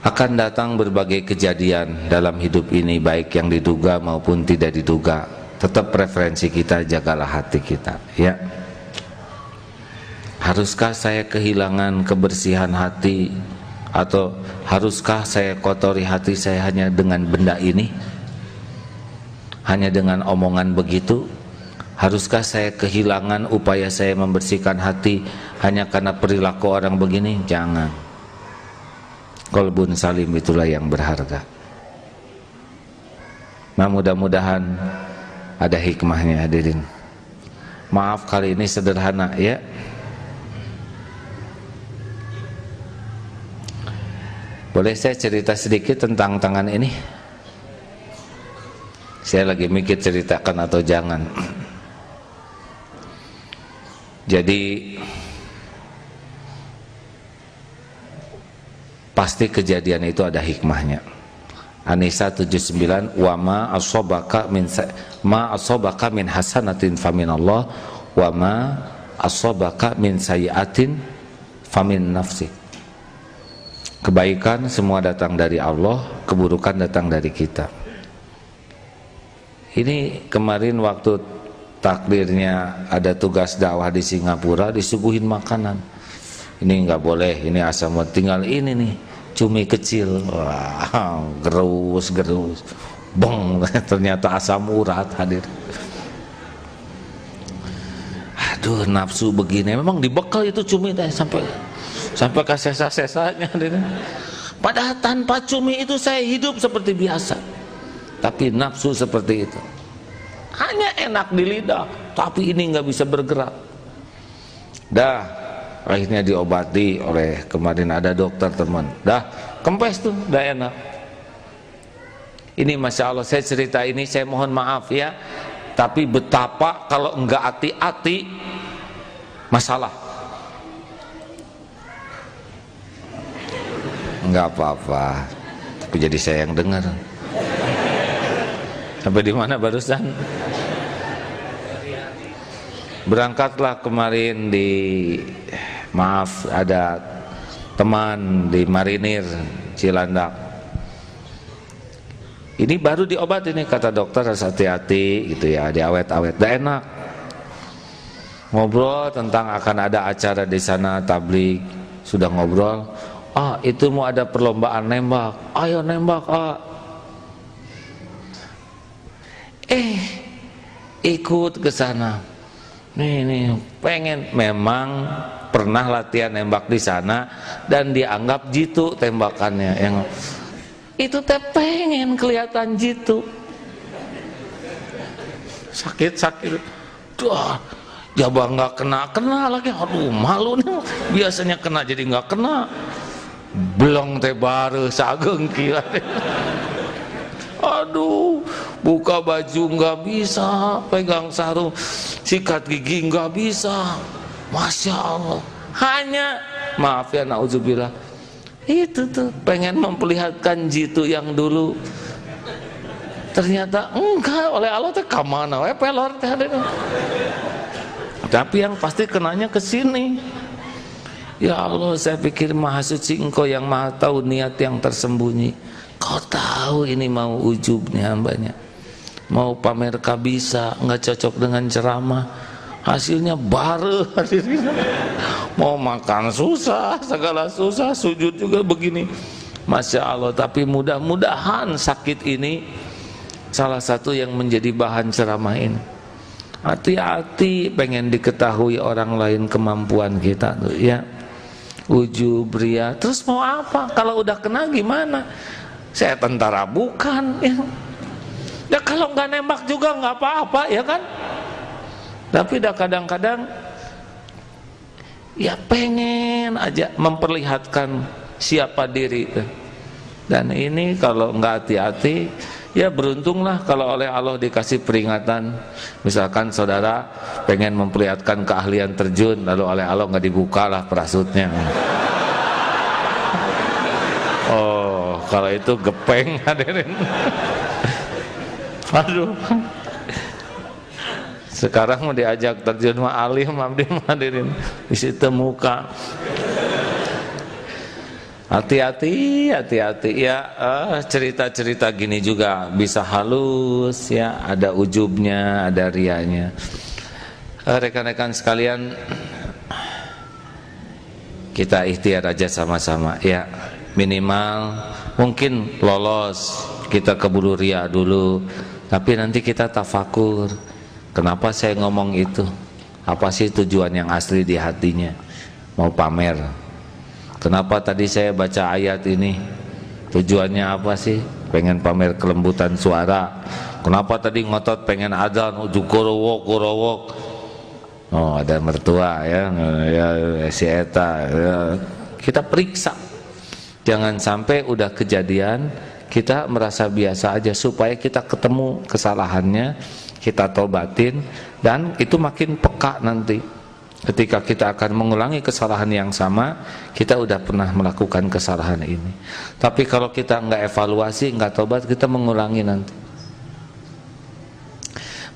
Akan datang berbagai kejadian dalam hidup ini, baik yang diduga maupun tidak diduga. Tetap preferensi kita, jagalah hati kita, ya. Haruskah saya kehilangan kebersihan hati, atau haruskah saya kotori hati saya hanya dengan benda ini, hanya dengan omongan begitu? Haruskah saya kehilangan upaya saya membersihkan hati hanya karena perilaku orang begini? Jangan. Qalbun salim itulah yang berharga. Nah, mudah-mudahan ada hikmahnya, hadirin. Maaf kali ini sederhana, ya. Boleh saya cerita sedikit tentang tangan ini? Saya lagi mikir ceritakan atau jangan. Jadi pasti kejadian itu ada hikmahnya. An-Nisa 79, wa ma asobaka min hasanatin faminallah, wa ma asobaka min sayiatin famin nafsi. Kebaikan semua datang dari Allah, keburukan datang dari kita. Ini kemarin waktu takdirnya ada tugas dakwah di Singapura, disuguhin makanan. Ini nggak boleh, ini asam, tinggal ini nih, cumi kecil. Wah, gerus, bong, ternyata asam urat, hadir. Aduh, nafsu begini, memang dibekal itu cumi teh sampai ke sesa-sesanya. Padahal tanpa cumi itu saya hidup seperti biasa, tapi nafsu seperti itu. Hanya enak di lidah, tapi ini nggak bisa bergerak. Dah, akhirnya diobati oleh, kemarin ada dokter teman. Dah, kempes tuh, dah enak. Ini Masya Allah, saya cerita ini, saya mohon maaf ya, tapi betapa kalau enggak hati-hati masalah. Enggak apa-apa, tapi jadi saya yang dengar. Sampai di mana barusan? Berangkatlah kemarin maaf, ada teman di Marinir Cilandak. Ini baru diobat ini, kata dokter harus hati-hati gitu ya, diawet-awet. Dah enak. Ngobrol tentang akan ada acara di sana tabligh, sudah ngobrol. Ah, itu mau ada perlombaan nembak. Ayo nembak, ah. Ikut ke sana. Nih, pengen, memang pernah latihan nembak di sana dan dianggap jitu tembakannya. Yang itu teh pengen kelihatan jitu. Sakit. Duh, jabang nggak kena lagi. Aduh, malu nih. Biasanya kena jadi nggak kena. Belong teh baru sageng kira. Aduh, buka baju nggak bisa, pegang sarung, sikat gigi nggak bisa. Masya Allah. Hanya, maaf ya, na'udzubillah, itu tuh pengen memperlihatkan jitu yang dulu. Ternyata enggak, oleh Allah teh kamana we pelor teh. Tapi yang pasti kenanya ke sini. Ya Allah, saya pikir Maha Suci Engkau yang Maha tahu niat yang tersembunyi. Kau tahu ini mau ujubnya hambanya, mau pamer kabisa, nggak cocok dengan ceramah, hasilnya baru hadirin. Mau makan susah, segala susah, sujud juga begini. Masya Allah. Tapi mudah-mudahan sakit ini salah satu yang menjadi bahan ceramah ini. Hati-hati, pengen diketahui orang lain kemampuan kita tuh ya. Ujub, ria, terus mau apa? Kalau udah kena gimana? Saya tentara bukan ya. Ya kalau nggak nembak juga nggak apa-apa ya kan. Tapi dah kadang-kadang ya pengen aja memperlihatkan siapa diri. Dan ini kalau nggak hati-hati, ya beruntunglah kalau oleh Allah dikasih peringatan. Misalkan saudara pengen memperlihatkan keahlian terjun, lalu oleh Allah nggak dibukalah parasutnya. Oh, kalau itu gepeng hadirin. Aduh. Sekarang mau diajak terjun mah alim abdi hadirin. Di situ muka. Hati-hati, hati-hati ya. Cerita-cerita gini juga bisa halus ya, ada ujubnya, ada rianya. Rekan-rekan sekalian, kita ikhtiar aja sama-sama ya. Minimal mungkin lolos, kita keburu ria dulu, tapi nanti kita tafakur. Kenapa saya ngomong itu? Apa sih tujuan yang asli di hatinya? Mau pamer? Kenapa tadi saya baca ayat ini? Tujuannya apa sih? Pengen pamer kelembutan suara. Kenapa tadi ngotot pengen adzan, kurowok. Oh, ada mertua ya si eta ya. Kita periksa. Jangan sampai udah kejadian kita merasa biasa aja, supaya kita ketemu kesalahannya, kita tobatin, dan itu makin peka nanti. Ketika kita akan mengulangi kesalahan yang sama, kita udah pernah melakukan kesalahan ini. Tapi kalau kita nggak evaluasi, nggak tobat, kita mengulangi nanti.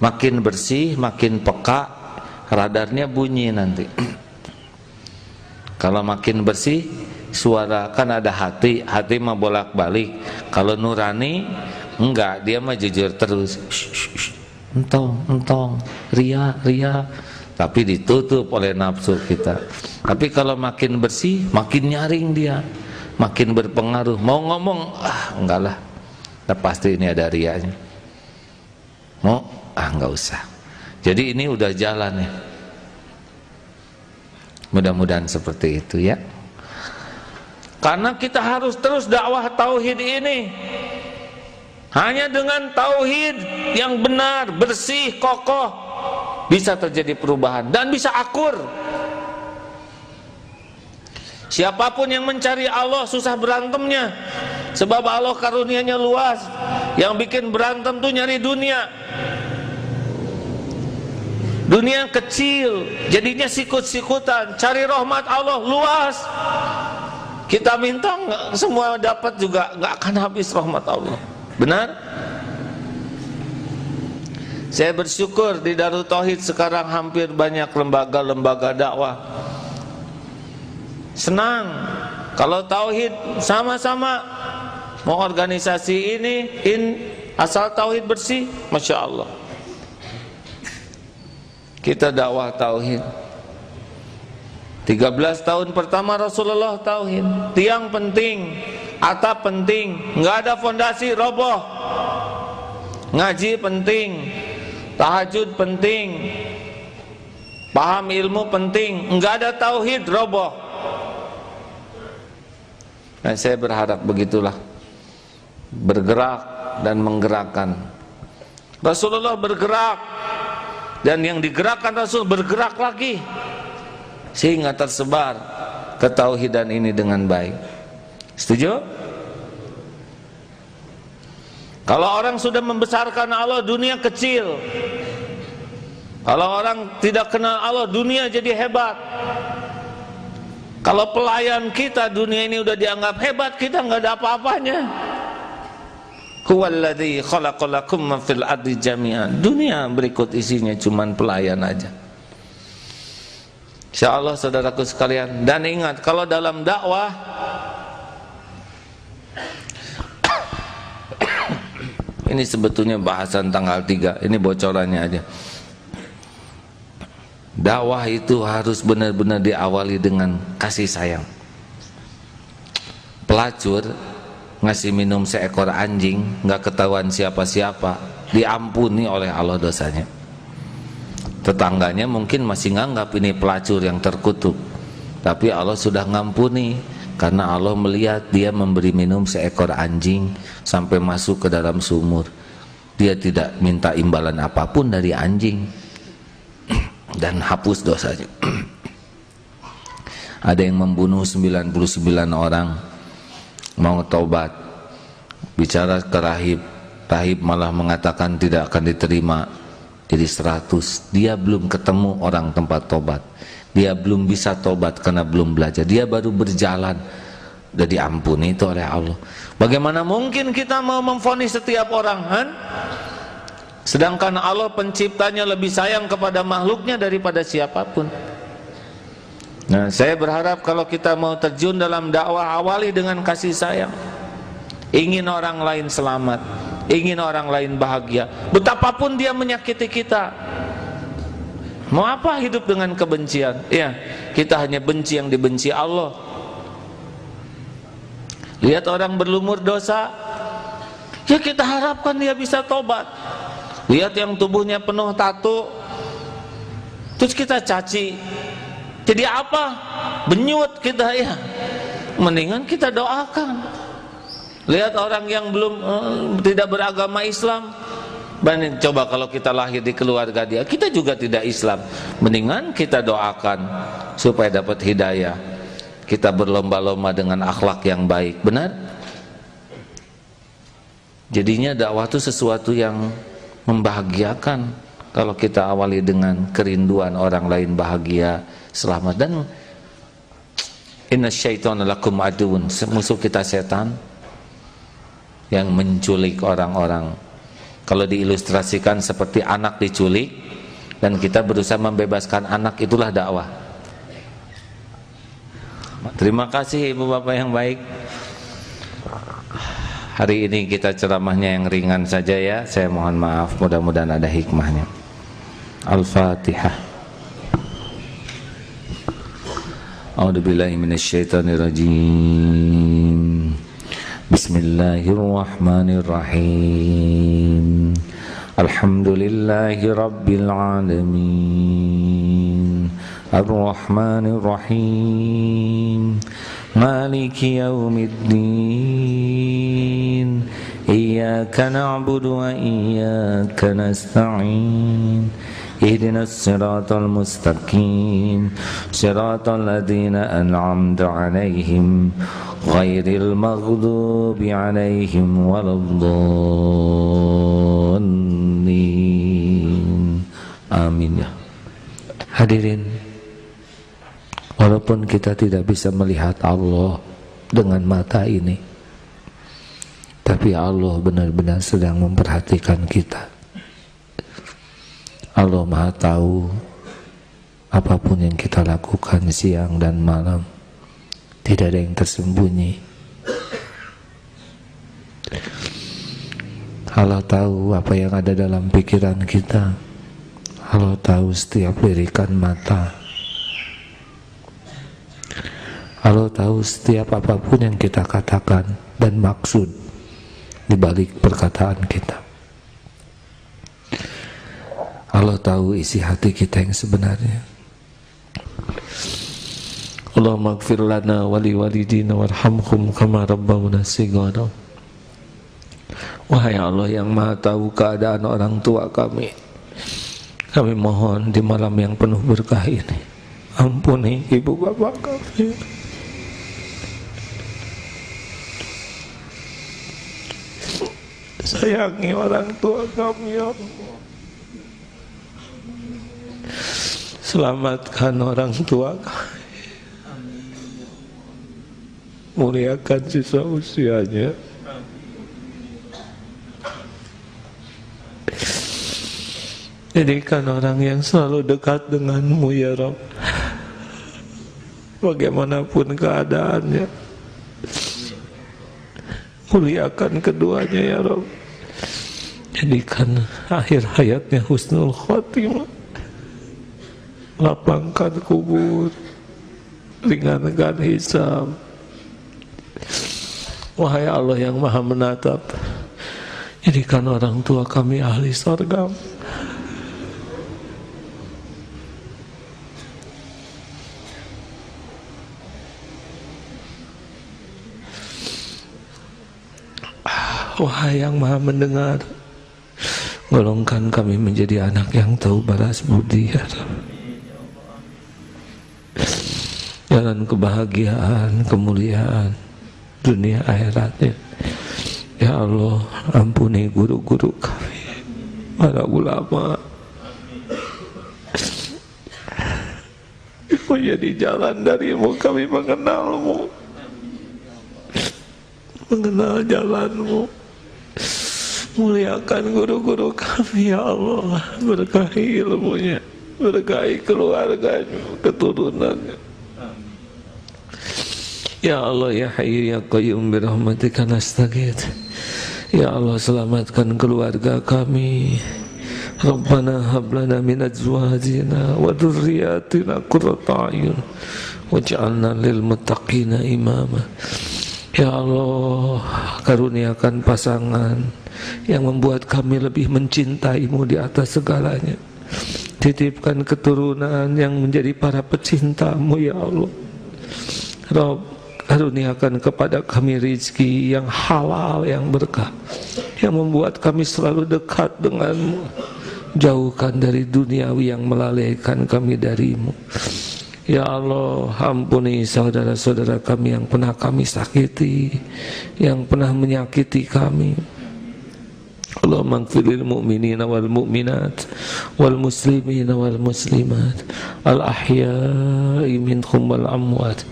Makin bersih, makin peka, radarnya bunyi nanti. Kalau makin bersih, suara kan ada hati mah bolak-balik. Kalau nurani, enggak, dia mah jujur terus. Entong, ria. Tapi ditutup oleh nafsu kita. Tapi kalau makin bersih, makin nyaring dia, makin berpengaruh. Mau ngomong, enggak lah, pasti ini ada rianya. Mau, enggak usah. Jadi ini udah jalan ya. Mudah-mudahan seperti itu ya. Karena kita harus terus dakwah tauhid ini. Hanya dengan tauhid yang benar, bersih, kokoh, bisa terjadi perubahan dan bisa akur. Siapapun yang mencari Allah susah berantemnya, sebab Allah karunianya luas. Yang bikin berantem tuh nyari dunia. Dunia kecil, jadinya sikut-sikutan. Cari rahmat Allah luas. Kita minta semua dapat juga, nggak akan habis rahmat Allah. Benar? Saya bersyukur di Darut Tauhid sekarang hampir banyak lembaga-lembaga dakwah. Senang kalau tauhid sama-sama mau organisasi ini asal tauhid bersih, masya Allah. Kita dakwah tauhid. 13 tahun pertama Rasulullah tauhid. Tiang penting, atap penting, nggak ada fondasi roboh. Ngaji penting, tahajud penting, paham ilmu penting, enggak ada tauhid roboh. Dan saya berharap begitulah, bergerak dan menggerakkan. Rasulullah bergerak, dan yang digerakkan Rasul bergerak lagi, sehingga tersebar ketauhidan ini dengan baik. Setuju? Kalau orang sudah membesarkan Allah, dunia kecil. Kalau orang tidak kenal Allah, dunia jadi hebat. Kalau pelayan kita, dunia ini udah dianggap hebat, kita nggak ada apa-apanya. Huwallazi khalaqalakum ma fil ardi jami'an. Dunia berikut isinya cuman pelayan aja. Insyaallah saudaraku sekalian, dan ingat kalau dalam dakwah, ini sebetulnya bahasan tanggal 3, ini bocorannya aja. Dakwah itu harus benar-benar diawali dengan kasih sayang. Pelacur ngasih minum seekor anjing, nggak ketahuan siapa-siapa, diampuni oleh Allah dosanya. Tetangganya mungkin masih nganggap ini pelacur yang terkutuk, tapi Allah sudah ngampuni, karena Allah melihat dia memberi minum seekor anjing sampai masuk ke dalam sumur. Dia tidak minta imbalan apapun dari anjing, dan hapus dosanya. Ada yang membunuh 99 orang, mau taubat, bicara ke rahib, rahib malah mengatakan tidak akan diterima, jadi 100. Dia belum ketemu orang tempat tobat, dia belum bisa tobat karena belum belajar, dia baru berjalan, udah diampuni itu oleh Allah. Bagaimana mungkin kita mau memvonis setiap orang, kan? Sedangkan Allah penciptanya lebih sayang kepada makhluknya daripada siapapun. Nah, saya berharap kalau kita mau terjun dalam dakwah, awali dengan kasih sayang. Ingin orang lain selamat, ingin orang lain bahagia, betapapun dia menyakiti kita. Mau apa hidup dengan kebencian? Ya, kita hanya benci yang dibenci Allah. Lihat orang berlumur dosa, ya kita harapkan dia bisa tobat. Lihat yang tubuhnya penuh tato, terus kita caci, jadi apa? Benyut kita ya. Mendingan kita doakan. Lihat orang yang belum tidak beragama Islam, coba kalau kita lahir di keluarga dia, kita juga tidak Islam, mendingan kita doakan supaya dapat hidayah. Kita berlomba-lomba dengan akhlak yang baik, benar? Jadinya dakwah itu sesuatu yang membahagiakan kalau kita awali dengan kerinduan orang lain bahagia, selamat. Dan inna syaitana lakum aduun, musuh kita setan yang menculik orang-orang. Kalau diilustrasikan seperti anak diculik dan kita berusaha membebaskan anak, itulah dakwah. Terima kasih ibu bapak yang baik. Hari ini kita ceramahnya yang ringan saja ya. Saya mohon maaf, mudah-mudahan ada hikmahnya. Al-Fatihah. A'udzubillahi minasyaitonirrajim. Bismillahirrahmanirrahim. Alhamdulillahi rabbil alamin. Ar-Rahmanir-Rahim. Maliki yaumiddin. Iyyaka na'budu wa iyyaka nasta'in. Ihdinas siratal mustaqim. Siratal ladzina an'amta 'alaihim ghairil maghdubi 'alaihim waladdallin. Amin ya. Hadirin, walaupun kita tidak bisa melihat Allah dengan mata ini, tapi Allah benar-benar sedang memperhatikan kita. Allah Maha tahu apapun yang kita lakukan siang dan malam, tidak ada yang tersembunyi. Allah tahu apa yang ada dalam pikiran kita. Allah tahu setiap lirikan mata. Allah tahu setiap apapun yang kita katakan dan maksud di balik perkataan kita. Allah tahu isi hati kita yang sebenarnya. Allahumma ighfir lana wa li walidina warhamhum kama rabbawna shighara. Wahai Allah yang Maha tahu keadaan orang tua kami mohon di malam yang penuh berkah ini, ampuni ibu bapak kami. Sayangi orang tua kami ya Allah. Selamatkan orang tua kami. Muliakan sisa usianya. Jadikan orang yang selalu dekat denganmu ya Rabb, bagaimanapun keadaannya. Muliakan keduanya ya Rabb. Jadikan akhir hayatnya husnul khotimah. Lapangkan kubur, ringankan hisab. Wahai Allah yang Maha menatap, jadikan orang tua kami ahli surga. Wahai yang Maha mendengar, golongkan kami menjadi anak yang tahu balas budi ya Rabb. Jalan kebahagiaan, kemuliaan dunia akhiratnya ya Allah. Ampuni guru-guru kami, para ulama, menjadi jalan darimu kami mengenalmu, mengenal jalanmu. Muliakan guru-guru kami ya Allah, berkahi ilmunya, berkahi keluarganya, keturunannya. Ya Allah ya Hayyu ya Qayyum birahmatika nastaghits. Ya Allah selamatkan keluarga kami. Rabbana hab lana min azwajina wa dhurriyyatina qurrata a'yun waj'alna lil muttaqina imama. Ya Allah, karuniakan pasangan yang membuat kami lebih mencintai-Mu di atas segalanya. Titipkan keturunan yang menjadi para pecinta-Mu ya Allah. Rabb, karuniakan kepada kami rizki yang halal, yang berkah, yang membuat kami selalu dekat dengan-Mu. Jauhkan dari duniawi yang melalaikan kami dari-Mu. Ya Allah, ampuni saudara-saudara kami yang pernah kami sakiti, yang pernah menyakiti kami. Allahumma ighfirlil mu'minina wal mu'minat wal muslimina wal muslimat al ahya'i minhum wal amwat.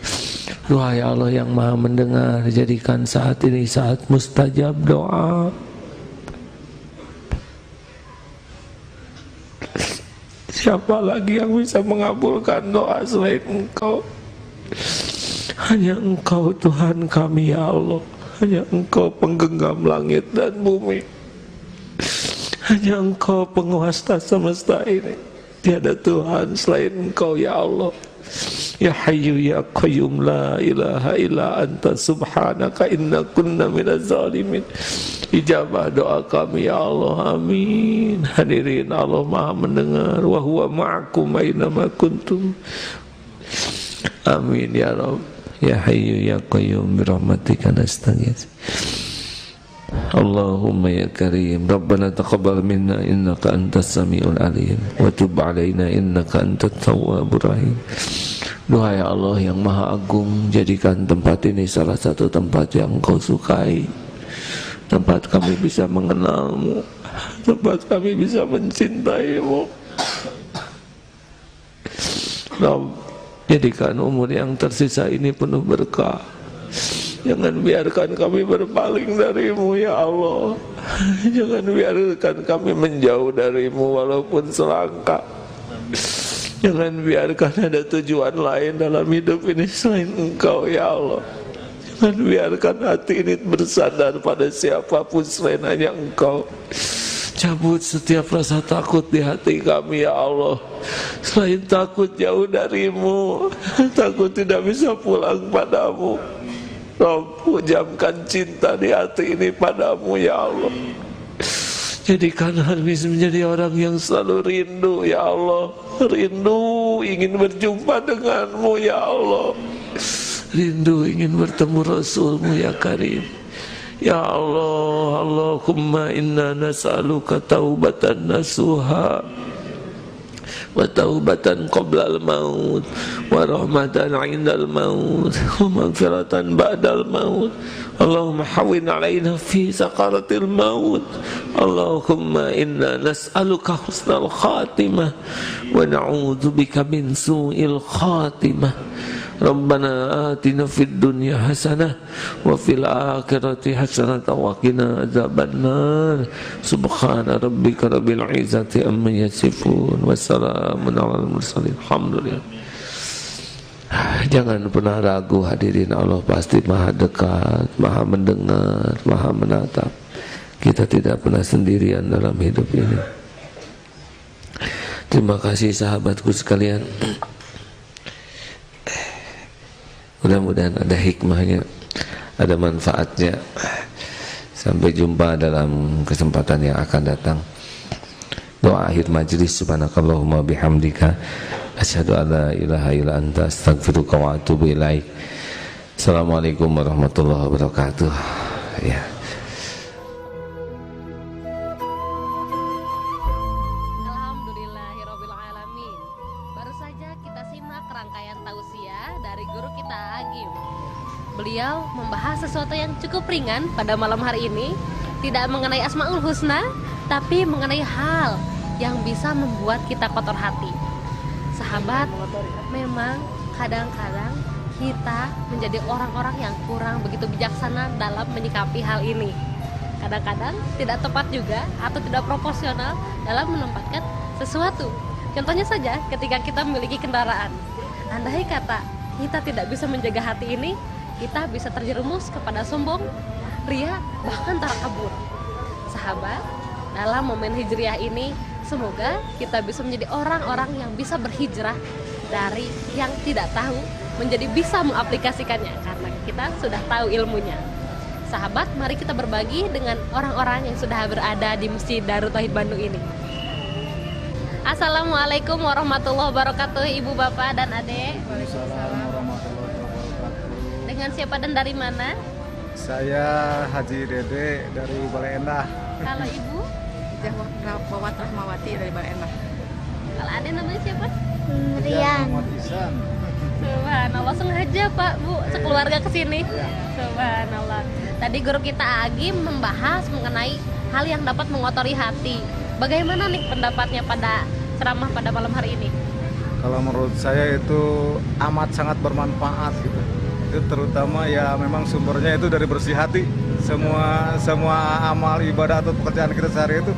Doa ya Allah yang Maha mendengar, jadikan saat ini saat mustajab doa. Siapa lagi yang bisa mengabulkan doa selain Engkau? Hanya Engkau Tuhan kami ya Allah. Hanya Engkau penggenggam langit dan bumi. Hanya Engkau penguasa semesta ini. Tiada Tuhan selain Engkau ya Allah. Ya Hayyu ya Qayyum la ilaha illa anta subhanaka inna kunna minaz zalimin. Ijabah doa kami ya Allah, amin. Hadirin, Allah Maha mendengar. Wa huwa ma'akum aynama kuntum. Amin ya Rabb. Ya Hayyu ya Qayyum birahmatika nastaghits. Allahumma ya Karim, Rabbana taqabbal minna innaka antas samiul alim wa tub alaina innaka antat tawwabur rahim. Doa ya Allah yang Maha Agung, jadikan tempat ini salah satu tempat yang Engkau sukai, tempat kami bisa mengenal-Mu, tempat kami bisa mencintai-Mu. Rabb, jadikan umur yang tersisa ini penuh berkah. Jangan biarkan kami berpaling dari-Mu ya Allah. Jangan biarkan kami menjauh dari-Mu walaupun selangkah. Jangan biarkan ada tujuan lain dalam hidup ini selain Engkau ya Allah. Jangan biarkan hati ini bersandar pada siapapun selain hanya Engkau. Cabut setiap rasa takut di hati kami ya Allah. Selain takut jauh dari-Mu, takut tidak bisa pulang padamu. Rabb, pujamkan cinta di hati ini padamu ya Allah. Jadikan kami menjadi orang yang selalu rindu ya Allah. Rindu ingin berjumpa denganmu ya Allah. Rindu ingin bertemu Rasulmu ya Karim. Ya Allah, Allahumma inna nas'aluka taubatan nasuha wa taubatan qabla al-maut wa rahmatan 'indal maut wa maghfiratan ba'dal maut. Allahumma hawwin 'alaina fi sakaratil maut. Allahumma inna nas'aluka husnal khatimah wa na'udzubika min su'il khatimah. Rabbana atina fid dunya hasanah wa fil akhirati hasanah wa qina adzabannar. Subhana rabbika rabbil izzati amma yasifun wa salamun alal mursalin. Alhamdulillah. Jangan pernah ragu hadirin, Allah pasti Maha dekat, Maha mendengar, Maha menatap. Kita tidak pernah sendirian dalam hidup ini. Terima kasih sahabatku sekalian. Mudah-mudahan ada hikmahnya, ada manfaatnya. Sampai jumpa dalam kesempatan yang akan datang. Doa akhir majlis, subhanakallahumma bihamdika asyhadu an la ilaha illa anta astaghfiruka wa atubu ilaik. Assalamualaikum warahmatullahi wabarakatuh. Ya. Alhamdulillahirobbilalamin. Baru saja kita simak rangkaian tausiah dari guru kita Agim. Beliau membahas sesuatu yang cukup ringan pada malam hari ini, tidak mengenai Asmaul Husna, tapi mengenai hal yang bisa membuat kita kotor hati. Sahabat, memang kadang-kadang kita menjadi orang-orang yang kurang begitu bijaksana dalam menyikapi hal ini. Kadang-kadang tidak tepat juga atau tidak proporsional dalam menempatkan sesuatu. Contohnya saja ketika kita memiliki kendaraan. Andai kata kita tidak bisa menjaga hati ini, kita bisa terjerumus kepada sombong, ria, bahkan takabur. Sahabat, dalam momen hijriah ini, semoga kita bisa menjadi orang-orang yang bisa berhijrah dari yang tidak tahu menjadi bisa mengaplikasikannya karena kita sudah tahu ilmunya. Sahabat, mari kita berbagi dengan orang-orang yang sudah berada di Masjid Darut Tauhid Bandung ini. Assalamualaikum warahmatullahi wabarakatuh, Ibu, Bapak, dan Adek. Waalaikumsalam warahmatullahi wabarakatuh. Dengan siapa dan dari mana? Saya Haji Dede dari Balai Endah. Kalau Ibu? Wawat Rahmawati dari Balai Endah. Kalau Adek namanya siapa? Rian Muhammad Ihsan. Subhanallah, sengaja Pak, Bu, sekeluarga kesini. Subhanallah. Tadi guru kita Agim membahas mengenai hal yang dapat mengotori hati. Bagaimana nih pendapatnya pada ceramah pada malam hari ini? Kalau menurut saya itu amat sangat bermanfaat gitu. Itu terutama ya memang sumbernya itu dari bersih hati. Semua amal ibadah atau pekerjaan kita sehari itu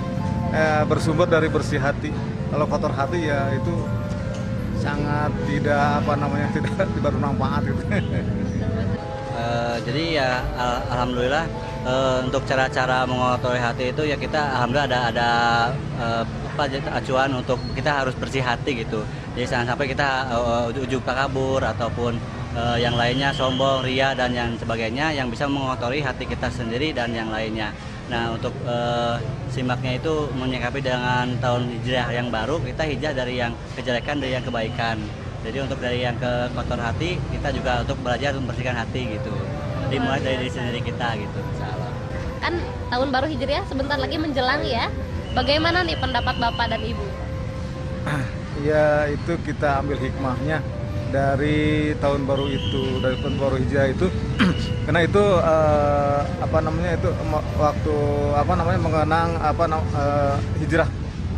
bersumber dari bersih hati. Kalau kotor hati ya itu sangat tidak tidak bermanfaat gitu. Jadi ya alhamdulillah untuk cara-cara mengotori hati itu ya kita alhamdulillah ada acuan untuk kita harus bersih hati gitu. Jadi jangan sampai kita ujub takabur ataupun yang lainnya sombong, ria dan yang sebagainya yang bisa mengotori hati kita sendiri dan yang lainnya. Nah untuk simaknya itu menyikapi dengan tahun hijrah yang baru, kita hijrah dari yang kejelekan dari yang kebaikan. Jadi untuk dari yang ke kotor hati, kita juga untuk belajar membersihkan hati gitu. Jadi mulai dari diri sendiri kita gitu, insyaallah. Kan tahun baru hijriah sebentar lagi menjelang ya. Bagaimana nih pendapat Bapak dan Ibu? Ya itu kita ambil hikmahnya dari tahun baru itu, dari tahun baru hijrah itu. Karena itu waktu mengenang hijrah.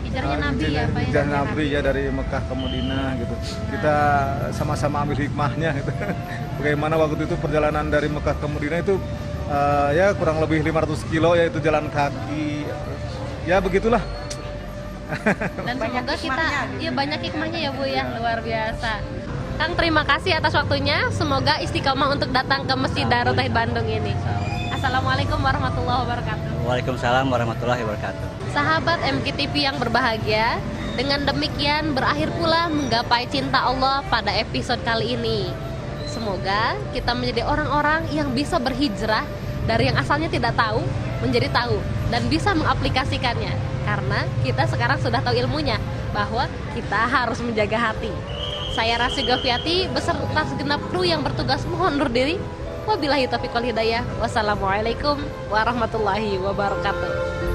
Hijrahnya Nabi ya Pak? Hijrah Nabi ya dari Mekah ke Madinah gitu. Kita sama-sama ambil hikmahnya gitu. Bagaimana waktu itu perjalanan dari Mekah ke Madinah itu ya kurang lebih 500 kilo ya itu jalan kaki. Ya begitulah. Dan semoga kita banyak hikmahnya ya Bu ya, luar biasa. Kang, terima kasih atas waktunya. Semoga istiqomah untuk datang ke Masjid Darut Tauhid Bandung ini. Assalamualaikum warahmatullahi wabarakatuh. Waalaikumsalam warahmatullahi wabarakatuh. Sahabat MKTV yang berbahagia, dengan demikian berakhir pula menggapai cinta Allah pada episode kali ini. Semoga kita menjadi orang-orang yang bisa berhijrah dari yang asalnya tidak tahu menjadi tahu dan bisa mengaplikasikannya. Karena kita sekarang sudah tahu ilmunya bahwa kita harus menjaga hati. Saya Rasy Gafiati beserta segenap kru yang bertugas mohon undur diri. Wabillahi taufiq wal hidayah. Wassalamualaikum warahmatullahi wabarakatuh.